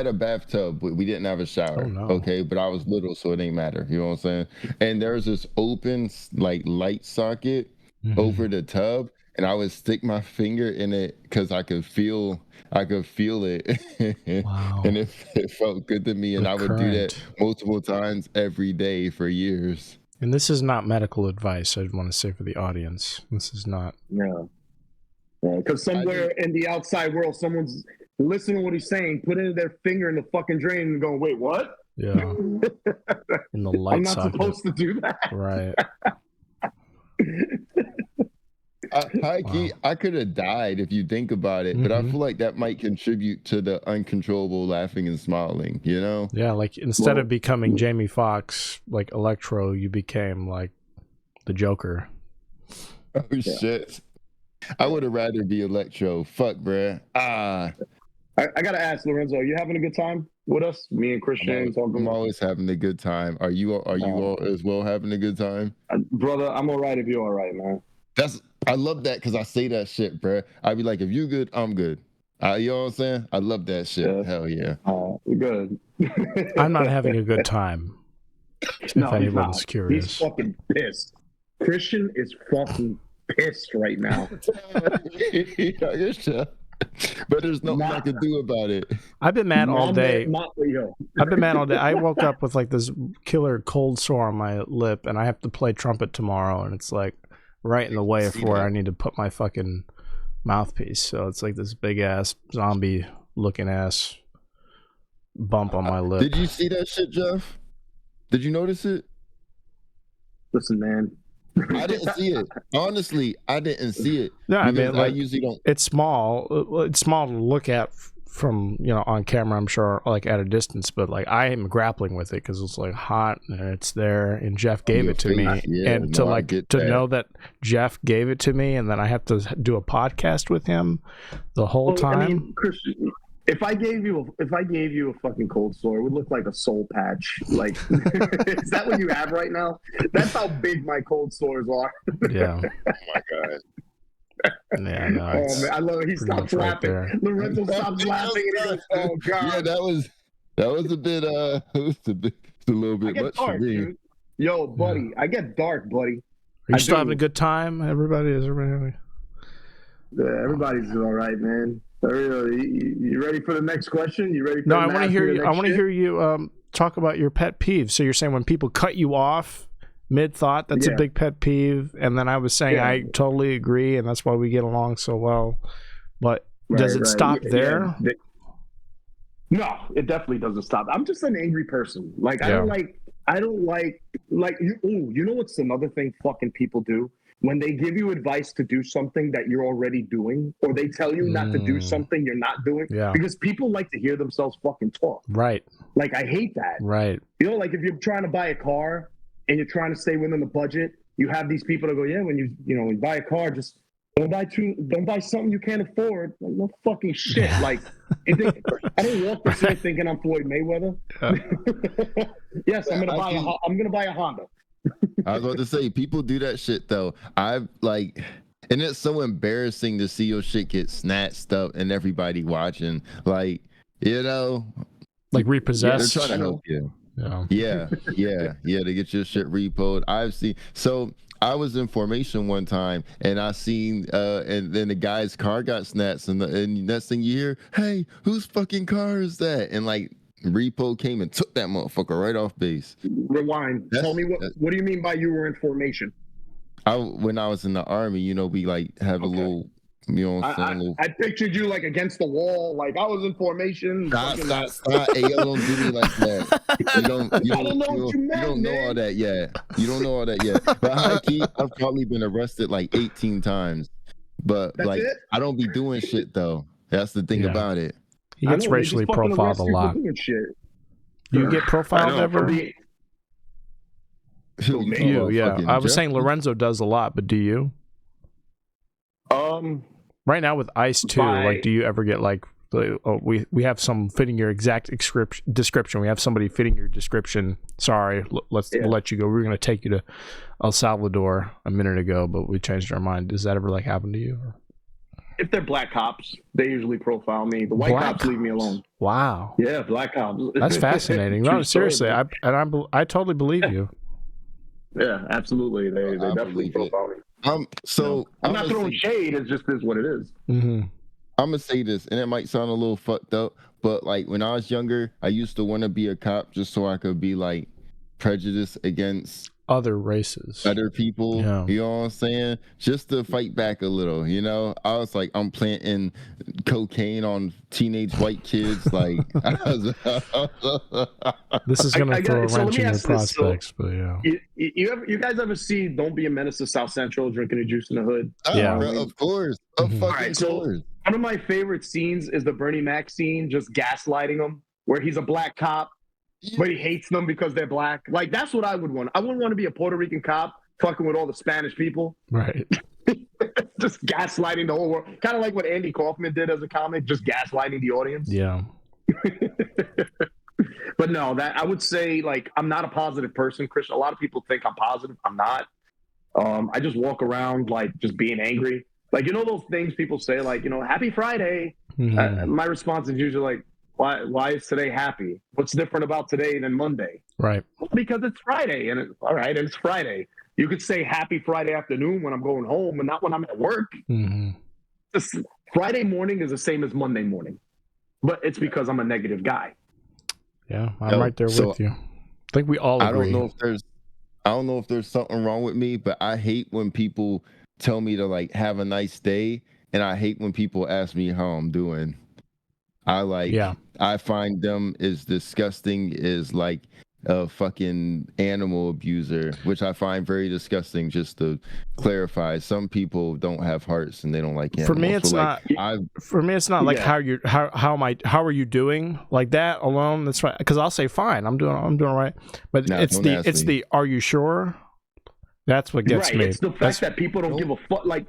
a bathtub, but we didn't have a shower. Oh, no. Okay, but I was little, so it ain't matter. You know what I'm saying? And there was this open like light socket over the tub, and I would stick my finger in it because I could feel it. Wow. And it felt good to me, and I would do that multiple times every day for years. And this is not medical advice, I want to say for the audience. This is not. No. Because somewhere in the outside world, someone's listening to what he's saying, putting their finger in the fucking drain and going, wait, what? Yeah. In the light I'm not socket. supposed to do that. Right. I could have died if you think about it, but I feel like that might contribute to the uncontrollable laughing and smiling, you know? Yeah, like instead of becoming Jamie Foxx, like Electro, you became like the Joker. Oh, shit. I would have rather be Electro. Fuck, bruh. I got to ask, Lorenzo, are you having a good time with us? Me and Christian talking. I'm always having a good time. Are you all as well having a good time? Brother, I'm all right if you're all right, man. I love that because I say that shit, bro. I'd be like, if you good, I'm good. You know what I'm saying? I love that shit. Yeah. Hell yeah. Good. I'm not having a good time. If anyone's curious. He's fucking pissed. Christian is fucking pissed right now. But there's nothing I can do about it. I've been mad all day. Yo. I've been mad all day. I woke up with like this killer cold sore on my lip, and I have to play trumpet tomorrow, and it's like right in the way of where I need to put my fucking mouthpiece. So it's like this big ass zombie looking ass bump on my lip. Did you see that shit, Jeff? Did you notice it? Listen, man. I didn't see it. Honestly, I didn't see it. Yeah, I mean, like, I usually don't. It's small. It's small to look at from, on camera, I'm sure, like at a distance, but like I am grappling with it because it's like hot and it's there, and Jeff gave it to me, and to know that Jeff gave it to me, and then I have to do a podcast with him the whole time. I mean, Chris, if I gave you a fucking cold sore, it would look like a soul patch. Like, is that what you have right now? That's how big my cold sores are. Yeah. Oh my god. Yeah, no, oh man, I love it. He stops laughing. Right, Lorenzo stops laughing. And he goes, oh god. Yeah, that was a bit. It was a little bit much dark, for me. dude. Yo, buddy, I get dark, buddy. Are you still having a good time? Everybody is everybody. Yeah, everybody's all right, man. You ready for the next question? You ready? No, I want to hear you. I want to hear you talk about your pet peeves. So you're saying when people cut you off mid-thought, that's a big pet peeve. And then I was saying I totally agree, and that's why we get along so well. But does it stop there? No, it definitely doesn't stop. I'm just an angry person. Like I don't like you know what's another thing fucking people do? When they give you advice to do something that you're already doing, or they tell you not to do something you're not doing, because people like to hear themselves fucking talk. Right. Like, I hate that. Right. Like if you're trying to buy a car and you're trying to stay within the budget, you have these people that go, when you buy a car, just don't buy something you can't afford. Like, no fucking shit. Like, I don't walk this way thinking I'm Floyd Mayweather. Yes, I'm gonna buy a Honda. I was about to say, people do that shit though. And it's so embarrassing to see your shit get snatched up and everybody watching. Like, like repossessed. They're trying to help you. Yeah, to get your shit repoed. I've seen. So I was in formation one time, and I seen, and then the guy's car got snatched, and next thing you hear, hey, whose fucking car is that? And like, repo came and took that motherfucker right off base. Rewind. Tell me what do you mean by you were in formation? When I was in the army, we like have a little, I pictured you like against the wall, like I was in formation. Stop. Hey, yo, don't do me like that. You don't know all that yet. You don't know all that yet. But I've probably been arrested like 18 times. But that's it? I don't be doing shit though. That's the thing about it. He gets racially profiled a lot. Do you get profiled ever? You, yeah. I was saying Lorenzo does a lot, but do you? Right now with Ice too, like, do you ever get like, we have some fitting your exact description. We have somebody fitting your description. Sorry, we'll let you go. We were going to take you to El Salvador a minute ago, but we changed our mind. Does that ever like happen to you? If they're black cops, they usually profile me. The white cops leave me alone. Wow. Yeah, black cops. That's fascinating. No, seriously, I totally believe you. Yeah, absolutely. They definitely profile me. I'm not throwing shade. It just is what it is. Mm-hmm. I'm gonna say this, and it might sound a little fucked up, but like when I was younger, I used to want to be a cop just so I could be like prejudiced against other races, other people. You know what I'm saying? Just to fight back a little. I was like, I'm planting cocaine on teenage white kids. Like, this is gonna throw a wrench in your prospects. But you guys ever see Don't Be a Menace to South Central, drinking a juice in the hood? Of course, course. One of my favorite scenes is the Bernie Mac scene, just gaslighting him, where he's a black cop. But he hates them because they're black. Like, that's what I would want. I wouldn't want to be a Puerto Rican cop fucking with all the Spanish people. Right. Just gaslighting the whole world. Kind of like what Andy Kaufman did as a comic, just gaslighting the audience. Yeah. But no, that I would say, like, I'm not a positive person, Christian. A lot of people think I'm positive. I'm not. I just walk around, like, just being angry. Like, those things people say, like, happy Friday. Mm-hmm. My response is usually like, why is today happy? What's different about today than Monday? Right. Well, because it's Friday, and it's Friday. You could say happy Friday afternoon when I'm going home, and not when I'm at work. Mm-hmm. Friday morning is the same as Monday morning, but it's because I'm a negative guy. Yeah, I'm right there with you. I think we all agree. I don't know if there's something wrong with me, but I hate when people tell me to like have a nice day, and I hate when people ask me how I'm doing. I find them as disgusting as like a fucking animal abuser, which I find very disgusting. Just to clarify, some people don't have hearts and they don't like animals. For me, it's not. For me, it's not like how are you doing, like that alone. That's right. Because I'll say fine, I'm doing all right. But it's the are you sure? That's what gets me. It's the fact that people don't give a fuck. Like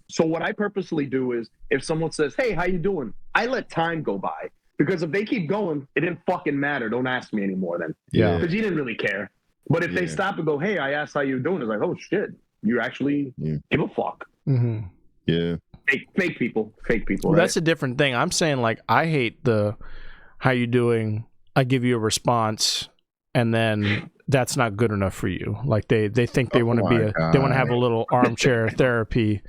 so what I purposely do is if someone says, "Hey, how you doing?" I let time go by. Because if they keep going, it didn't fucking matter. Don't ask me anymore then. Yeah. Because you didn't really care. But if they stop and go, hey, I asked how you doing, it's like, oh shit, you actually give a fuck. Mm-hmm. Yeah. Fake people. Well, right? That's a different thing. I'm saying like I hate the how you doing. I give you a response, and then that's not good enough for you. Like they think they want to they want to have a little armchair therapy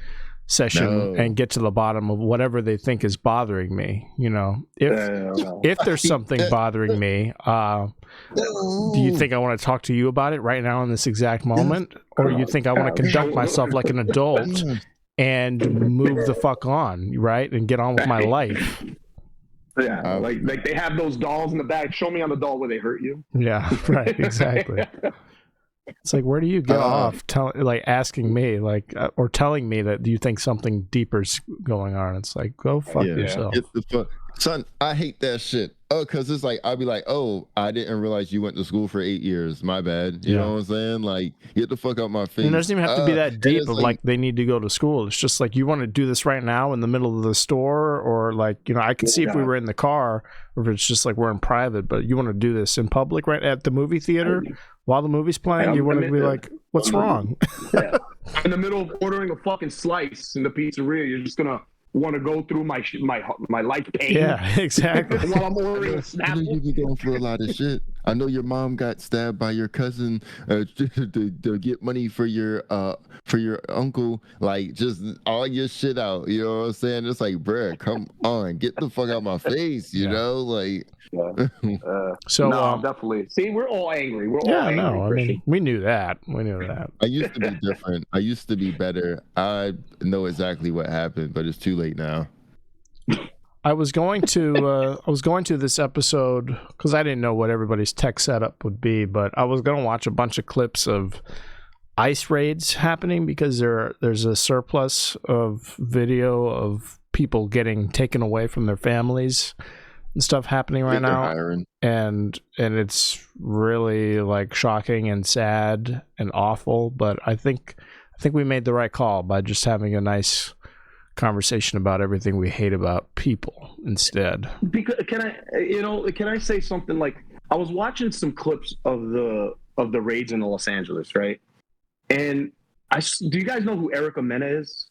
session and get to the bottom of whatever they think is bothering me. You know, if there's something bothering me, do you think I want to talk to you about it right now in this exact moment, or you think I want to conduct myself like an adult and move the fuck on, right, and get on with my life? Yeah, like they have those dolls in the back. Show me on the doll where they hurt you. Yeah, right, exactly. It's like, where do you get off asking me or telling me that you think something deeper's going on? It's like, go fuck yourself. Son, I hate that shit. Oh, because it's like, I'll be like, oh, I didn't realize you went to school for 8 years. My bad. You know what I'm saying? Like, get the fuck out my face. And it doesn't even have to be that deep of like they need to go to school. It's just like, you want to do this right now in the middle of the store, or like, you know, I could see if we were in the car, or if it's just like we're in private, but you want to do this in public right at the movie theater while the movie's playing. You want to be like, what's wrong? In the middle of ordering a fucking slice in the pizzeria, you're just gonna want to go through my life pain. Yeah, exactly. While I'm ordering a snap. You be going through a lot of shit. I know your mom got stabbed by your cousin to get money for your uncle. Like, just all your shit out. You know what I'm saying? It's like, bruh, come on, get the fuck out my face. You know, like. So definitely. See, we're all angry. We're all angry. I mean, we knew that. I used to be different. I used to be better. I know exactly what happened, but it's too late now. I was going to this episode because I didn't know what everybody's tech setup would be, but I was going to watch a bunch of clips of ICE raids happening because there's a surplus of video of people getting taken away from their families and stuff happening right now, and it's really like shocking and sad and awful. But I think we made the right call by just having a nice conversation about everything we hate about people instead. Because can I say something? Like, I was watching some clips of the raids in Los Angeles, right? And do you guys know who Erica Mena is?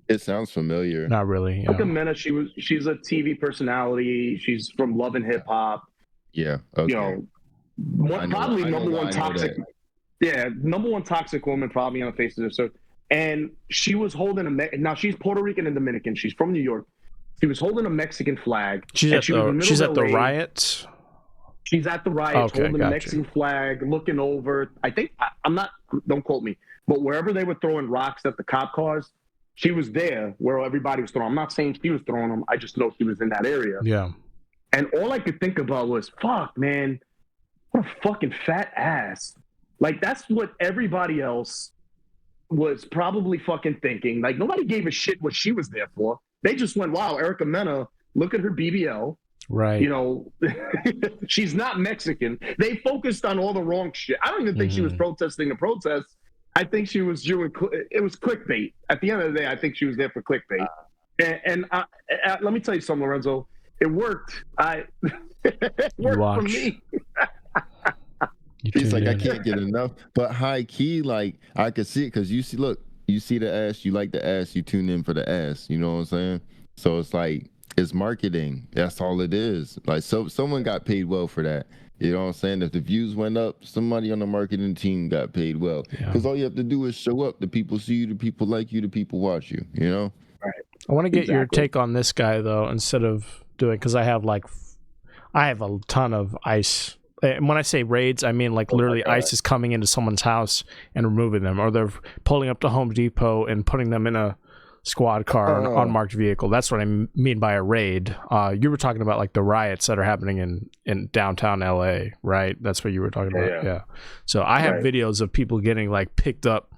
It sounds familiar. Not really. Erica Mena, she's a TV personality. She's from Love and Hip Hop. Yeah. Okay. You know, probably number one toxic. Yeah, number one toxic woman probably on the face of this earth. And she was holding now she's Puerto Rican and Dominican. She's from New York. She was holding a Mexican flag. She's at the riots. She's at the riots, holding a Mexican flag, looking over. I think I'm not. Don't quote me, but wherever they were throwing rocks at the cop cars, she was there where everybody was throwing. I'm not saying she was throwing them. I just know she was in that area. Yeah. And all I could think about was, fuck, man, what a fucking fat ass. Like, that's what everybody else was probably fucking thinking. Like, nobody gave a shit what she was there for. They just went, wow, Erica Mena, look at her BBL. Right. You know, she's not Mexican. They focused on all the wrong shit. I don't even think she was protesting the protests. I think she was doing, it was clickbait. At the end of the day, I think she was there for clickbait. And let me tell you something, Lorenzo. It worked. It worked for me. He's like, I can't get enough. But high key, like, I could see it because you see the ass, you like the ass, you tune in for the ass. You know what I'm saying? So it's like, it's marketing. That's all it is. Like, so someone got paid well for that. You know what I'm saying? If the views went up, somebody on the marketing team got paid well. Because all you have to do is show up. The people see you, the people like you, the people watch you, you know? Right. I want to get your take on this guy though, instead of doing, because I have a ton of ICE. And when I say raids, I mean like literally ICE is coming into someone's house and removing them, or they're pulling up to Home Depot and putting them in a squad car, an unmarked vehicle. That's what I mean by a raid. You were talking about like the riots that are happening in downtown LA, right? That's what you were talking about. Yeah. So I have videos of people getting like picked up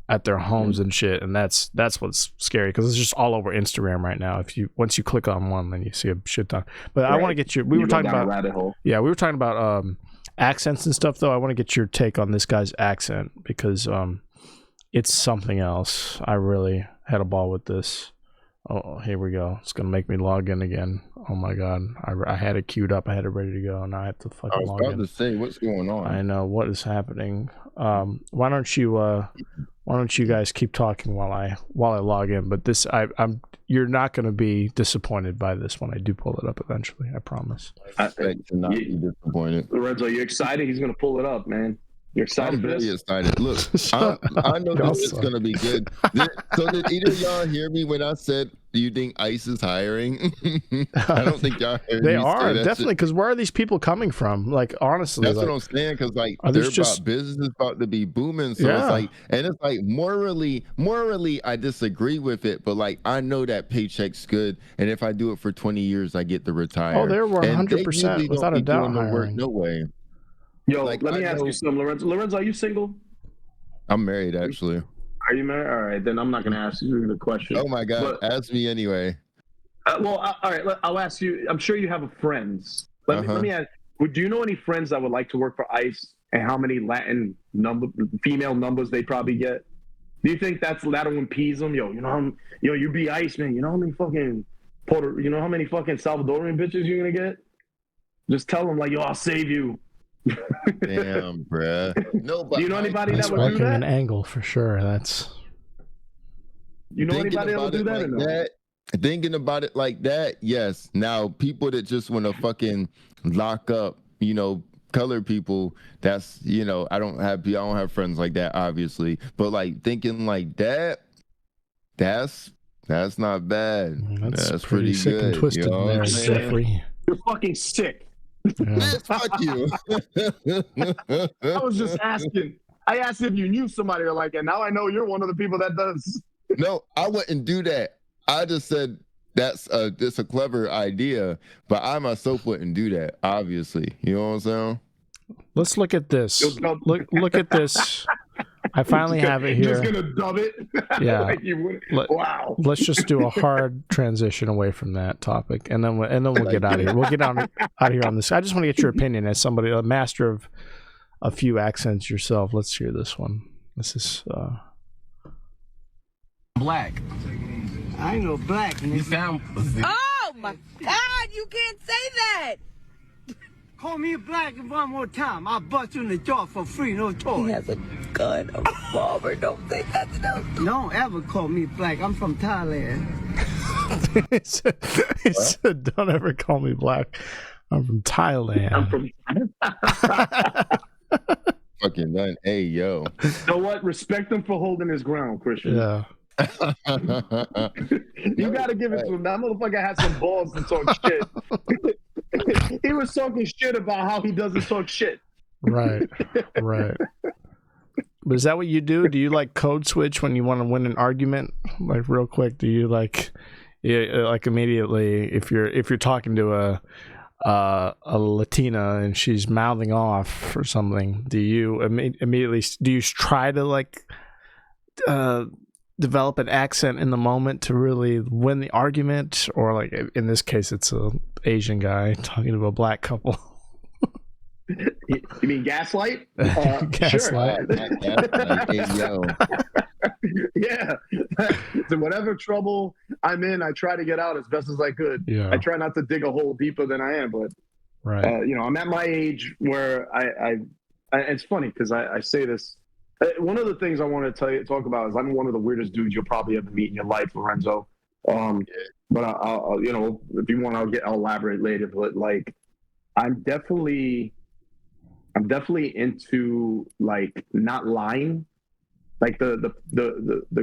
at their homes and shit, and that's what's scary, because it's just all over Instagram right now. Once you click on one, then you see a shit ton. But I want to get we were talking about rabbit hole. Yeah, we were talking about accents and stuff though. I want to get your take on this guy's accent, because it's something else. I really had a ball with this. Oh, here we go. It's gonna make me log in again. Oh my god, I had it queued up. I had it ready to go. Now I have to fucking log in. I was about to say, what's going on? I know what is happening. Why don't you guys keep talking while I log in? But this, you're not gonna be disappointed by this when I do pull it up eventually. I promise. I expect to not be disappointed. Lorenzo, you excited? He's gonna pull it up, man. You're excited? I'm very excited. Look, I know this is going to be good. So did either of y'all hear me when I said, do you think ICE is hiring? I don't think y'all heard They are, definitely, because where are these people coming from? Like, honestly. That's what I'm saying, because like, business is about to be booming. So it's like, and it's like morally, I disagree with it, but like, I know that paycheck's good. And if I do it for 20 years, I get to retire. Oh, they're 100%, without a doubt hiring. No way. Yo, let me ask you something, Lorenzo. Lorenzo, are you single? I'm married, actually. Are you married? All right, then I'm not going to ask you the question. Oh, my God. Ask me anyway. All right, I'll ask you. I'm sure you have friends. Let me ask, do you know any friends that would like to work for ICE, and how many female numbers they probably get? Do you think that'll appease them? Yo, you be ICE, man. You know how many fucking Salvadorian bitches you're going to get? Just tell them, like, yo, I'll save you. Damn, bruh. No, but do you know anybody that would do that? Working an angle for sure. That's. You know anybody that would do that? Like that? Thinking about it like that, yes. Now, people that just want to fucking lock up, colored people. That's I don't have friends like that, obviously. But like thinking like that, that's not bad. That's pretty sick good. And twisted there, Jeffrey. You're fucking sick. Yeah. Fuck you. I was just asking. I asked if you knew somebody like that. Now I know you're one of the people that does. No, I wouldn't do that. I just said that's a clever idea, but I myself wouldn't do that. Obviously, you know what I'm saying. Let's look at this. Look at this. I finally have it here. Just gonna dub it. Yeah. Like you would. Wow. Let's just do a hard transition away from that topic, and then we'll get out of here. We'll get out of here on this. I just want to get your opinion as somebody, a master of a few accents yourself. Let's hear this one. This is black. I ain't no black. You sound. Oh my God! You can't say that. Call me black one more time. I'll bust you in the jaw for free, no choice. He has a gun, a revolver. Don't say that to them. Don't ever call me black. I'm from Thailand. he said, don't ever call me black. I'm from Thailand. Fucking done. Hey, yo. You know what? Respect him for holding his ground, Christian. Yeah. You got to give it to him. That motherfucker had some balls to talk shit. He was talking shit about how he doesn't talk shit. Right. But is that what you do? Do you like code switch when you want to win an argument? Like real quick, do you like immediately if you're talking to a Latina and she's mouthing off or something, do you immediately try to like develop an accent in the moment to really win the argument, or like in this case it's a Asian guy talking to a black couple? You mean gaslight? Gaslight. Sure. Yeah. So whatever trouble I'm in, I try to get out as best as I could. Yeah. I try not to dig a hole deeper than I am, but right. I'm at my age where I it's funny because I say this. One of the things I want to talk about is I'm one of the weirdest dudes you'll probably ever meet in your life, Lorenzo. But I'll if you want, I'll elaborate later. But like, I'm definitely into like not lying. Like the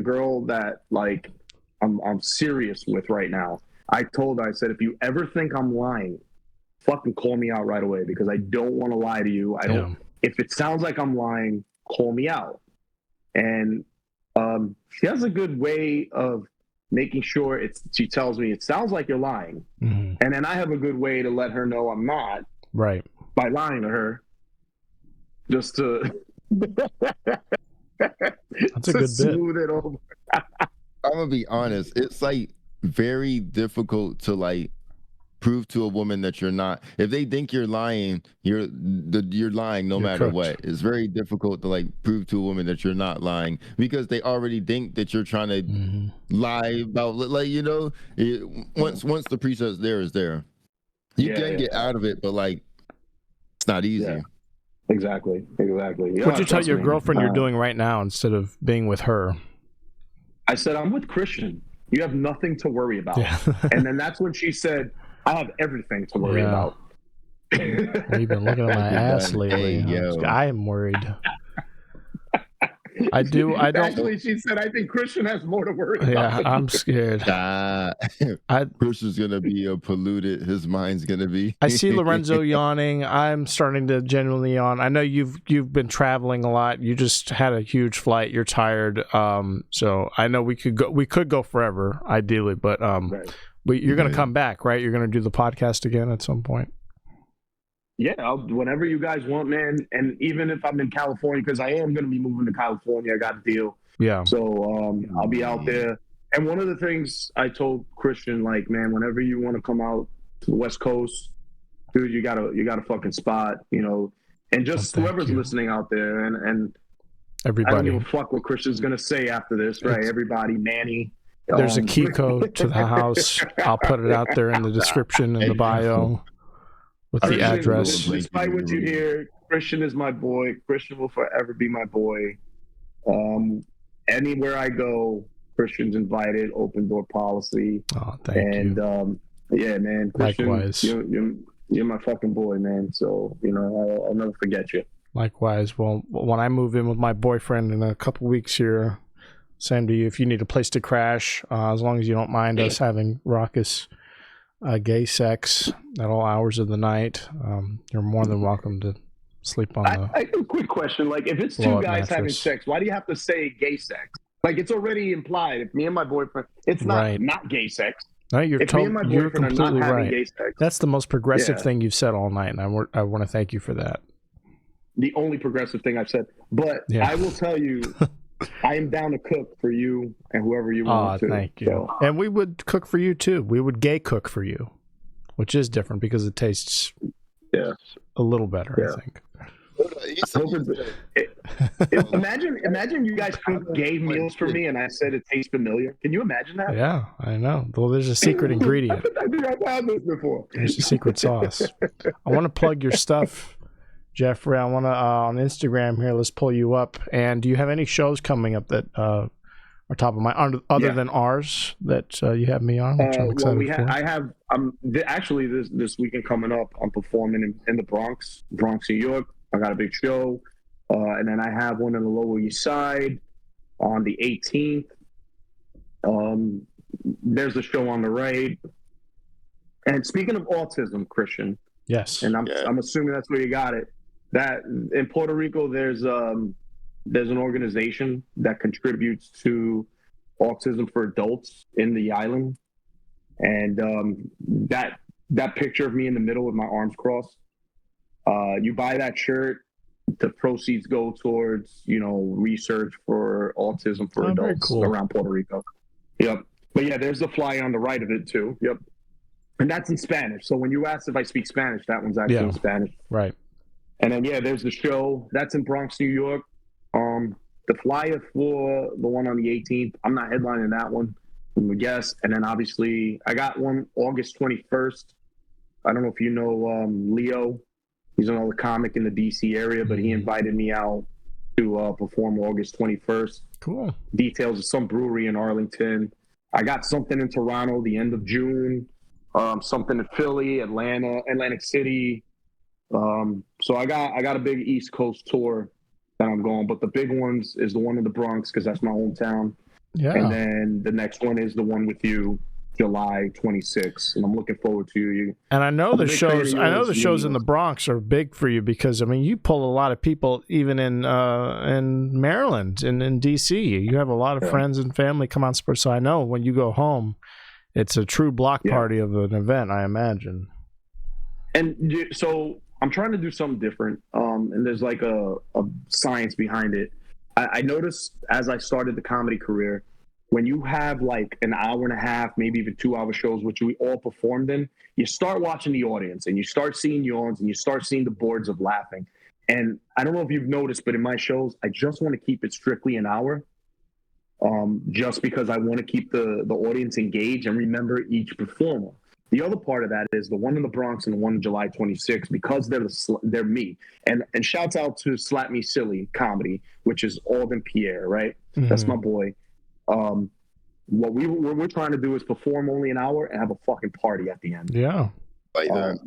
girl that like I'm serious with right now. I told her, I said, if you ever think I'm lying, fucking call me out right away, because I don't want to lie to you. I don't. If it sounds like I'm lying, call me out. And she has a good way of making sure she tells me it sounds like you're lying. And then I have a good way to let her know I'm not. Right. By lying to her. Just to that's a good smooth it over. I'm gonna be honest. It's like very difficult to like prove to a woman that you're not. If they think you're lying, you're lying no matter what. It's very difficult to like prove to a woman that you're not lying, because they already think that you're trying to lie about, like, you know, once the precept's there is there. You can get out of it, but like it's not easy. Yeah. Exactly. What'd you tell your girlfriend you're doing right now instead of being with her? I said, I'm with Christian. You have nothing to worry about. Yeah. And then that's when she said, I have everything to worry about. You've been looking at my ass lately. I am worried. I don't. Actually, she said, I think Christian has more to worry about. Yeah, I'm scared. Christian's gonna be polluted. His mind's gonna be. I see Lorenzo yawning. I'm starting to genuinely yawn. I know you've been traveling a lot. You just had a huge flight. You're tired. So I know we could go forever, ideally, but you're gonna come back, right? You're gonna do the podcast again at some point. Yeah, whenever you guys want, man. And even if I'm in California, because I am going to be moving to California, I got a deal. Yeah. So I'll be out there. And one of the things I told Christian, like, man, whenever you want to come out to the West Coast, dude, you got a fucking spot, you know. And just whoever's listening out there, and everybody. I don't give a fuck what Christian's going to say after this, right? Everybody, Manny. There's a key code to the house. I'll put it out there in the description and the bio. With the address. Despite what you hear, Christian is my boy. Christian will forever be my boy. Anywhere I go, Christian's invited. Open door policy. Oh, thank you. Yeah, man. Christian, likewise. You're my fucking boy, man. So, you know, I'll never forget you. Likewise. Well, when I move in with my boyfriend in a couple weeks here, same to you. If you need a place to crash, as long as you don't mind us having raucous gay sex at all hours of the night, you're more than welcome to sleep on the. I have a quick question. Like, if it's two guys having sex, why do you have to say gay sex? Like, it's already implied. If me and my boyfriend, it's not gay sex. No, you're completely right. Gay sex, that's the most progressive thing you've said all night, and I want to thank you for that. The only progressive thing I've said, but I will tell you. I am down to cook for you and whoever you want to. Thank you. So. And we would cook for you too. We would gay cook for you, which is different because it tastes a little better, I think. Imagine you guys cook gay meals for me and I said it tastes familiar. Can you imagine that? Yeah, I know. Well, there's a secret ingredient. I think I've had this before. There's a secret sauce. I want to plug your stuff, Jeffrey. I want to on Instagram here. Let's pull you up. And do you have any shows coming up that are top of mind other than ours that you have me on? Which I'm excited for. I have. Actually this weekend coming up. I'm performing in the Bronx, New York. I got a big show, and then I have one in the Lower East Side on the 18th. There's a show on the right. And speaking of autism, Christian. Yes. And I'm assuming that's where you got it. That in Puerto Rico, there's an organization that contributes to autism for adults in the island, and that picture of me in the middle with my arms crossed. You buy that shirt, the proceeds go towards research for autism for adults around Puerto Rico. Yep. But yeah, there's the flyer on the right of it too. Yep. And that's in Spanish. So when you asked if I speak Spanish, that one's actually in Spanish. Right. And then, there's the show. That's in Bronx, New York. The flyer for the one on the 18th, I'm not headlining that one. I'm a guest. And then, obviously, I got one August 21st. I don't know if you know Leo. He's another comic in the D.C. area, but he invited me out to perform August 21st. Cool. Details of some brewery in Arlington. I got something in Toronto the end of June. Something in Philly, Atlanta, Atlantic City. So I got a big East Coast tour that I'm going, but the big ones is the one in the Bronx because that's my hometown. Yeah. And then the next one is the one with you, July 26th, and I'm looking forward to you. And I know the shows. I know the shows in the videos. Bronx are big for you because I mean you pull a lot of people even in Maryland and in DC. You have a lot of friends and family come on sports. So I know when you go home, it's a true block party of an event. I imagine. And so I'm trying to do something different, and there's like a science behind it. I noticed as I started the comedy career, when you have like an hour and a half, maybe even 2 hour shows, which we all performed in, you start watching the audience and you start seeing yawns and you start seeing the boards of laughing. And I don't know if you've noticed, but in my shows, I just want to keep it strictly an hour, just because I want to keep the audience engaged and remember each performer. The other part of that is the one in the Bronx and the one in July 26th, because they're me. And shouts out to Slap Me Silly Comedy, which is Alden Pierre, right? Mm-hmm. That's my boy. What we're trying to do is perform only an hour and have a fucking party at the end. Yeah. Like that.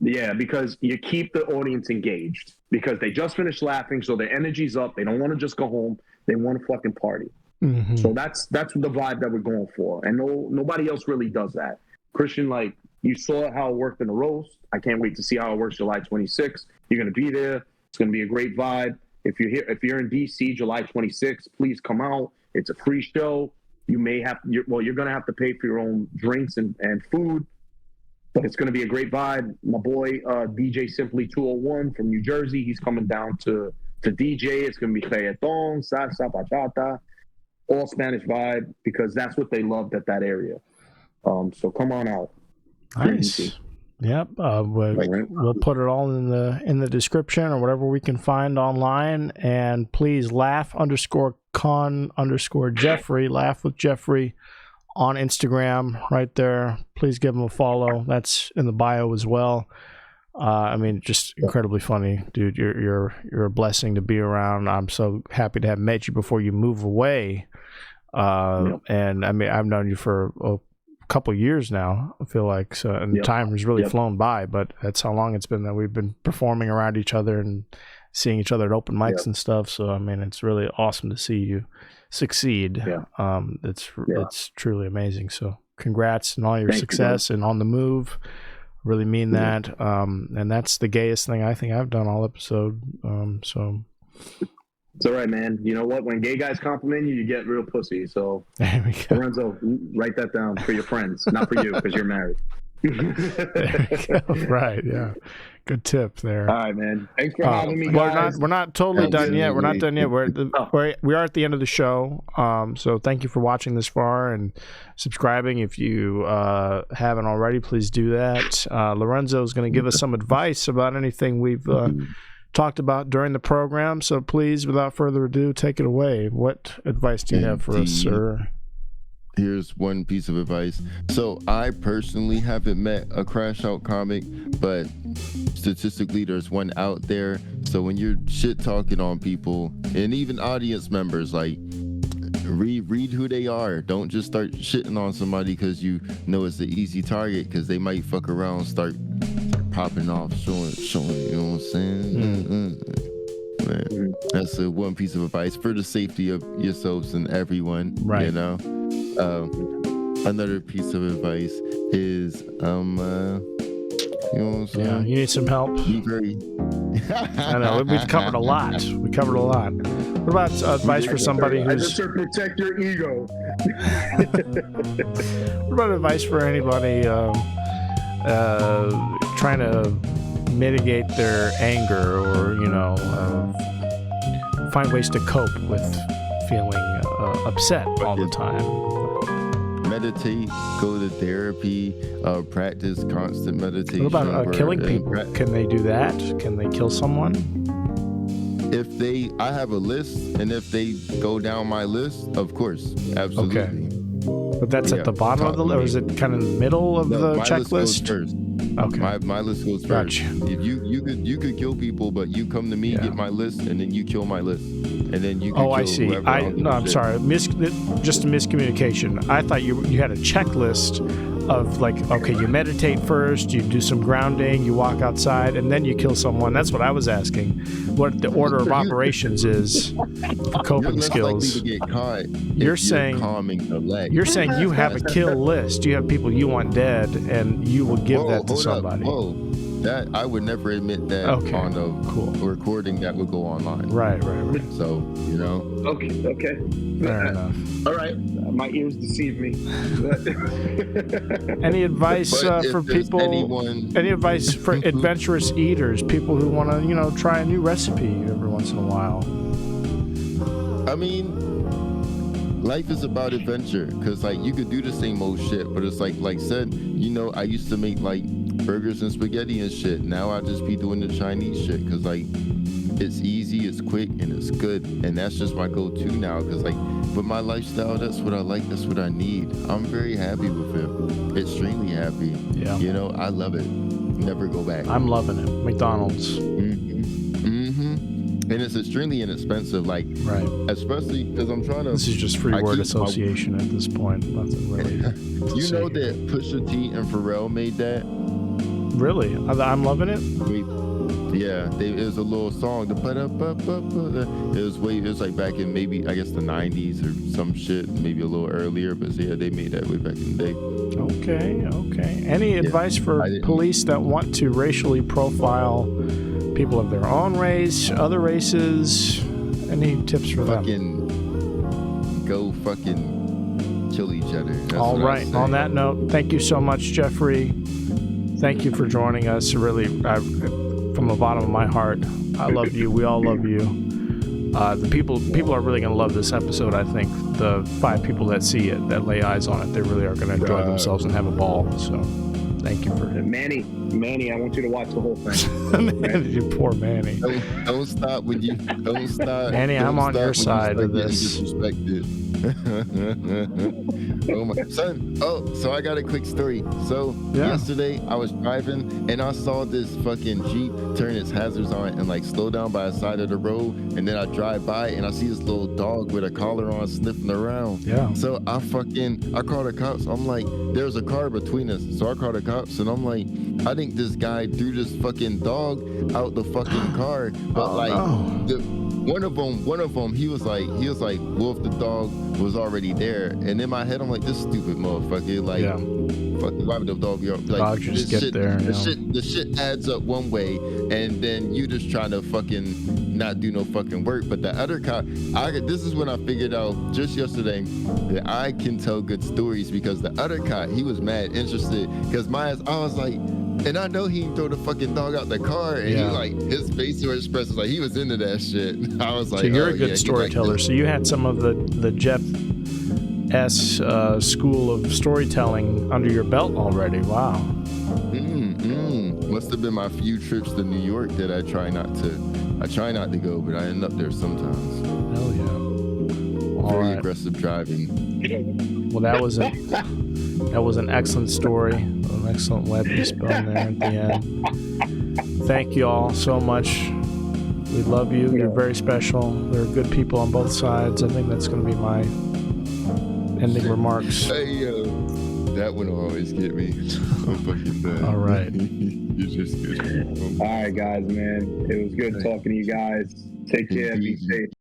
Yeah, because you keep the audience engaged because they just finished laughing, so their energy's up. They don't want to just go home. They want to fucking party. Mm-hmm. So that's the vibe that we're going for. And nobody else really does that. Christian, like, you saw how it worked in the roast. I can't wait to see how it works July 26th. You're going to be there. It's going to be a great vibe. If you're in DC, July 26th, please come out. It's a free show. You may have, you're going to have to pay for your own drinks and food, but it's going to be a great vibe. My boy, DJ Simply 201 from New Jersey, he's coming down to DJ. It's going to be reggaeton, salsa, bachata, all Spanish vibe, because that's what they loved at that area. So come on out. Nice. Yep. We'll put it all in the description or whatever we can find online. And please laugh_con_Jeffrey, laugh with Jeffrey on Instagram right there. Please give him a follow. That's in the bio as well. I mean, just incredibly funny, dude. You're a blessing to be around. I'm so happy to have met you before you move away. And I mean, I've known you for a couple years now, I feel like, so, and time has really flown by, but that's how long it's been that we've been performing around each other and seeing each other at open mics and stuff. So I mean, it's really awesome to see you succeed. It's truly amazing. So congrats on all your success and on the move. Really mean that. And that's the gayest thing I think I've done all episode. So it's all right, man. You know what? When gay guys compliment you, you get real pussy. So, there we go. Lorenzo, write that down for your friends, not for you, because you're married. There we go. Right, yeah. Good tip there. All right, man. Thanks for having me, guys. We're not totally done yet. We're not done yet. We are at the end of the show. So thank you for watching this far and subscribing. If you haven't already, please do that. Lorenzo is going to give us some advice about anything we've talked about during the program. So please, without further ado, take it away. What advice do you have for us, sir? Here's one piece of advice. So I personally haven't met a crash out comic, but statistically there's one out there. So when you're shit talking on people and even audience members, like read who they are. Don't just start shitting on somebody because you know it's the easy target, because they might fuck around, start popping off, showing, you know what I'm saying? Man, that's one piece of advice for the safety of yourselves and everyone, right? You know. Another piece of advice is, you know what I'm saying? Yeah, you need some help. Be very. I know we've covered a lot. What about advice for somebody who's? I just said protect your ego. What about advice for anybody trying to mitigate their anger, or find ways to cope with feeling upset all the time? Meditate, go to therapy, practice constant meditation. What about killing people? Can they do that? Can they kill someone? I have a list, and if they go down my list, of course, absolutely. Okay. But that's at the bottom of the list, or is it kind of in the middle of the checklist? List goes first. Okay. My list goes first. Gotcha. If you could kill people, but you come to me, get my list, and then you kill my list, and then you. Can kill I see. I'm sorry. Just a miscommunication. I thought you had a checklist of like, okay, you meditate first, you do some grounding, you walk outside, and then you kill someone. That's what I was asking. What the order of operations is for coping You're less skills. likely to get caught You're if saying calming the leg. You're saying you have a kill list. You have people you want dead, and you will give that to somebody. Whoa, that I would never admit that on a recording that would go online. Right. So Okay. Fair enough. All right. My ears deceive me. Any advice for people? Any advice for adventurous eaters? People who want to, try a new recipe every once in a while. I mean, life is about adventure, because like you could do the same old shit, but it's like said, I used to make like burgers and spaghetti and shit. Now I just be doing the Chinese shit, because like it's easy, it's quick, and it's good, and that's just my go-to now, because like with my lifestyle, that's what I like, that's what I need. I'm very happy with it, extremely happy. Yeah, I love it. Never go back. I'm loving it. McDonald's. And it's extremely inexpensive, like, right, especially because I'm trying to. This is just free word association at this point. Nothing really. You know that Pusha T and Pharrell made that? Really? I'm loving it. Yeah, it was a little song. It was like back in maybe, I guess, the 90s or some shit, maybe a little earlier. But yeah, they made that way back in the day. Okay. Any advice for police that want to racially profile people of their own race, other races? Any tips for them? Go fucking kill each other. That's all right. On that note, thank you so much, Jeffrey. Thank you for joining us. Really, from the bottom of my heart, I love you. We all love you. The people are really going to love this episode. I think the 5 people that see it, that lay eyes on it, they really are going to enjoy themselves and have a ball. So, thank you for Manny. I want you to watch the whole thing. Manny, you poor Manny. Don't stop when you don't stop. Manny, I'm on your side of this. Disrespected. Oh my son. So I got a quick story. So yesterday I was driving and I saw this fucking Jeep turn its hazards on and like slow down by the side of the road, and then I drive by and I see this little dog with a collar on sniffing around. Yeah. So I called the cops. I'm like, there's a car between us. So I called the cops and I'm like, I think this guy threw this fucking dog out the fucking car, but one of them, he was like, well, if the dog was already there, and in my head, I'm like, this stupid motherfucker, like, fuck, why would the dog be up? Like, just get shit, there. The shit adds up one way, and then you just trying to fucking not do no fucking work. But the other cop, this is when I figured out just yesterday that I can tell good stories, because the other cop, he was mad interested, because I was like, and I know he didn't throw the fucking dog out the car, and he like, his facial expression, like he was into that shit. I was like, so you're a good storyteller. So you had some of the Jeff S. school of storytelling under your belt already. Wow. Must have been my few trips to New York that I try not to go, but I end up there sometimes. Hell yeah. Very aggressive driving. Well, that was an excellent story. An excellent web you spun there at the end. Thank you all so much. We love you. You're very special. There are good people on both sides. I think that's going to be my ending remarks. Hey, that one will always get me. I'm fucking dead. All right. You just get me. All right, guys, man. It was good talking to you guys. Take care. Be safe.